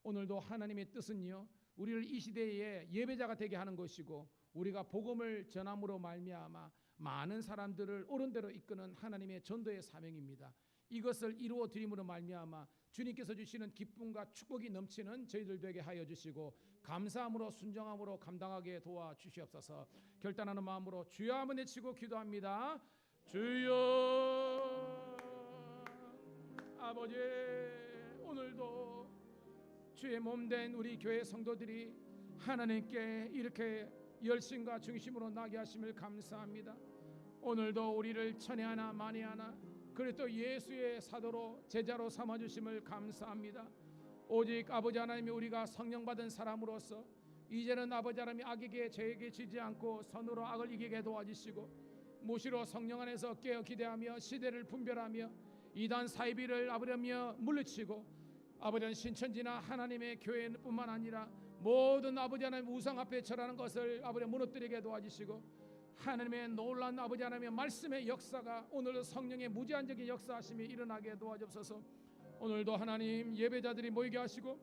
오늘도 하나님의 뜻은요, 우리를 이 시대에 예배자가 되게 하는 것이고 우리가 복음을 전함으로 말미암아 많은 사람들을 옳은 대로 이끄는 하나님의 전도의 사명입니다. 이것을 이루어 드림으로 말미암아 주님께서 주시는 기쁨과 축복이 넘치는 저희들 되게 하여 주시고 감사함으로 순종함으로 감당하게 도와주시옵소서. 결단하는 마음으로 주여 한번 외치고 기도합니다. 주여. 아버지, 오늘도 주의 몸된 우리 교회 성도들이 하나님께 이렇게 열심과 중심으로 나게 하심을 감사합니다. 오늘도 우리를 천혜하나 만혜하나 그리고 또 예수의 사도로 제자로 삼아주심을 감사합니다. 오직 아버지 하나님이 우리가 성령 받은 사람으로서 이제는 아버지 하나님이 악에게 죄에게 지지 않고 선으로 악을 이기게 도와주시고 무시로 성령 안에서 깨어 기대하며 시대를 분별하며 이단 사이비를 아버지며 물리치고 아버지는 신천지나 하나님의 교회뿐만 아니라 모든 아버지 하나님 우상 앞에 절하는 것을 아버지 무너뜨리게 도와주시고 하나님의 놀라운 아버지 하나님의 말씀의 역사가 오늘도 성령의 무제한적인 역사하심이 일어나게 도와주옵소서. 오늘도 하나님 예배자들이 모이게 하시고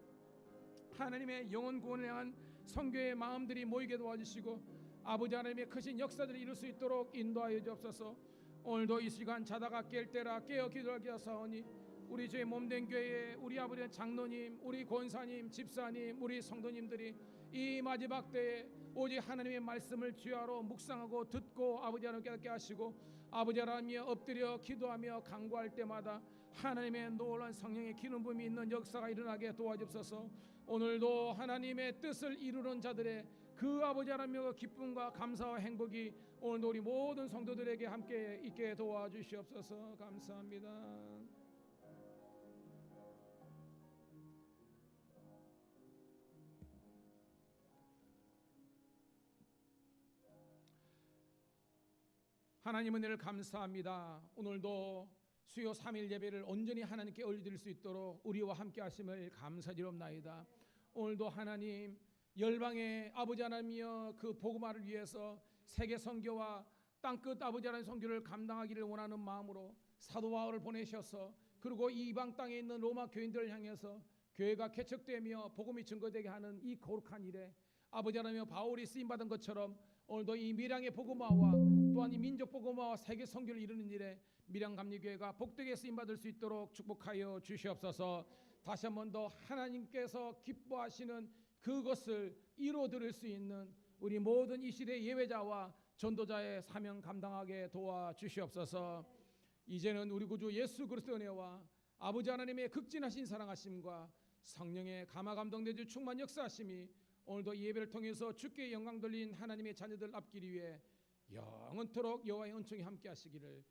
하나님의 영혼 구원을 향한 선교의 마음들이 모이게 도와주시고 아버지 하나님의 크신 역사들을 이룰 수 있도록 인도하여 주옵소서. 오늘도 이 시간 자다가 깰 때라 깨어 기도하게 하사오니 우리 주의 몸된 교회에 우리 아버지 장로님, 우리 권사님, 집사님, 우리 성도님들이 이 마지막 때에 오직 하나님의 말씀을 주야로 묵상하고 듣고 아버지 하나님 깨닫게 하시고 아버지 하나님이 엎드려 기도하며 간구할 때마다 하나님의 놀라운 성령의 기름 부음이 있는 역사가 일어나게 도와주옵소서. 오늘도 하나님의 뜻을 이루는 자들의 그 아버지 하나님의 기쁨과 감사와 행복이 오늘도 우리 모든 성도들에게 함께 있게 도와주시옵소서. 감사합니다. 하나님 은혜를 감사합니다. 오늘도 수요 3일 예배를 온전히 하나님께 올려드릴 수 있도록 우리와 함께 하심을 감사드리옵나이다. 오늘도 하나님 열방의 아버지 하나님이여 그 복음화를 위해서 세계 선교와 땅끝 아버지 하나님 선교를 감당하기를 원하는 마음으로 사도 바울을 보내셔서 그리고 이방 땅에 있는 로마 교인들을 향해서 교회가 개척되며 복음이 증거되게 하는 이 거룩한 일에 아버지 하나님이여 바울이 쓰임받은 것처럼 오늘도 이 밀양의 복음화와 또한 이 민족 복음화와 세계 선교를 이루는 일에 밀양 감리교회가 복되게 쓰임받을 수 있도록 축복하여 주시옵소서. 다시 한 번 더 하나님께서 기뻐하시는 그것을 이루어드릴 수 있는 우리 모든 이 시대 예배자와 전도자의 사명 감당하게 도와주시옵소서. 이제는 우리 구주 예수 그리스도의 은혜와 아버지 하나님의 극진하신 사랑하심과 성령의 감화 감동되주 충만 역사하심이 오늘도 이 예배를 통해서 주께 영광 돌린 하나님의 자녀들 앞길 위해 영원토록 여호와의 은총이 함께 하시기를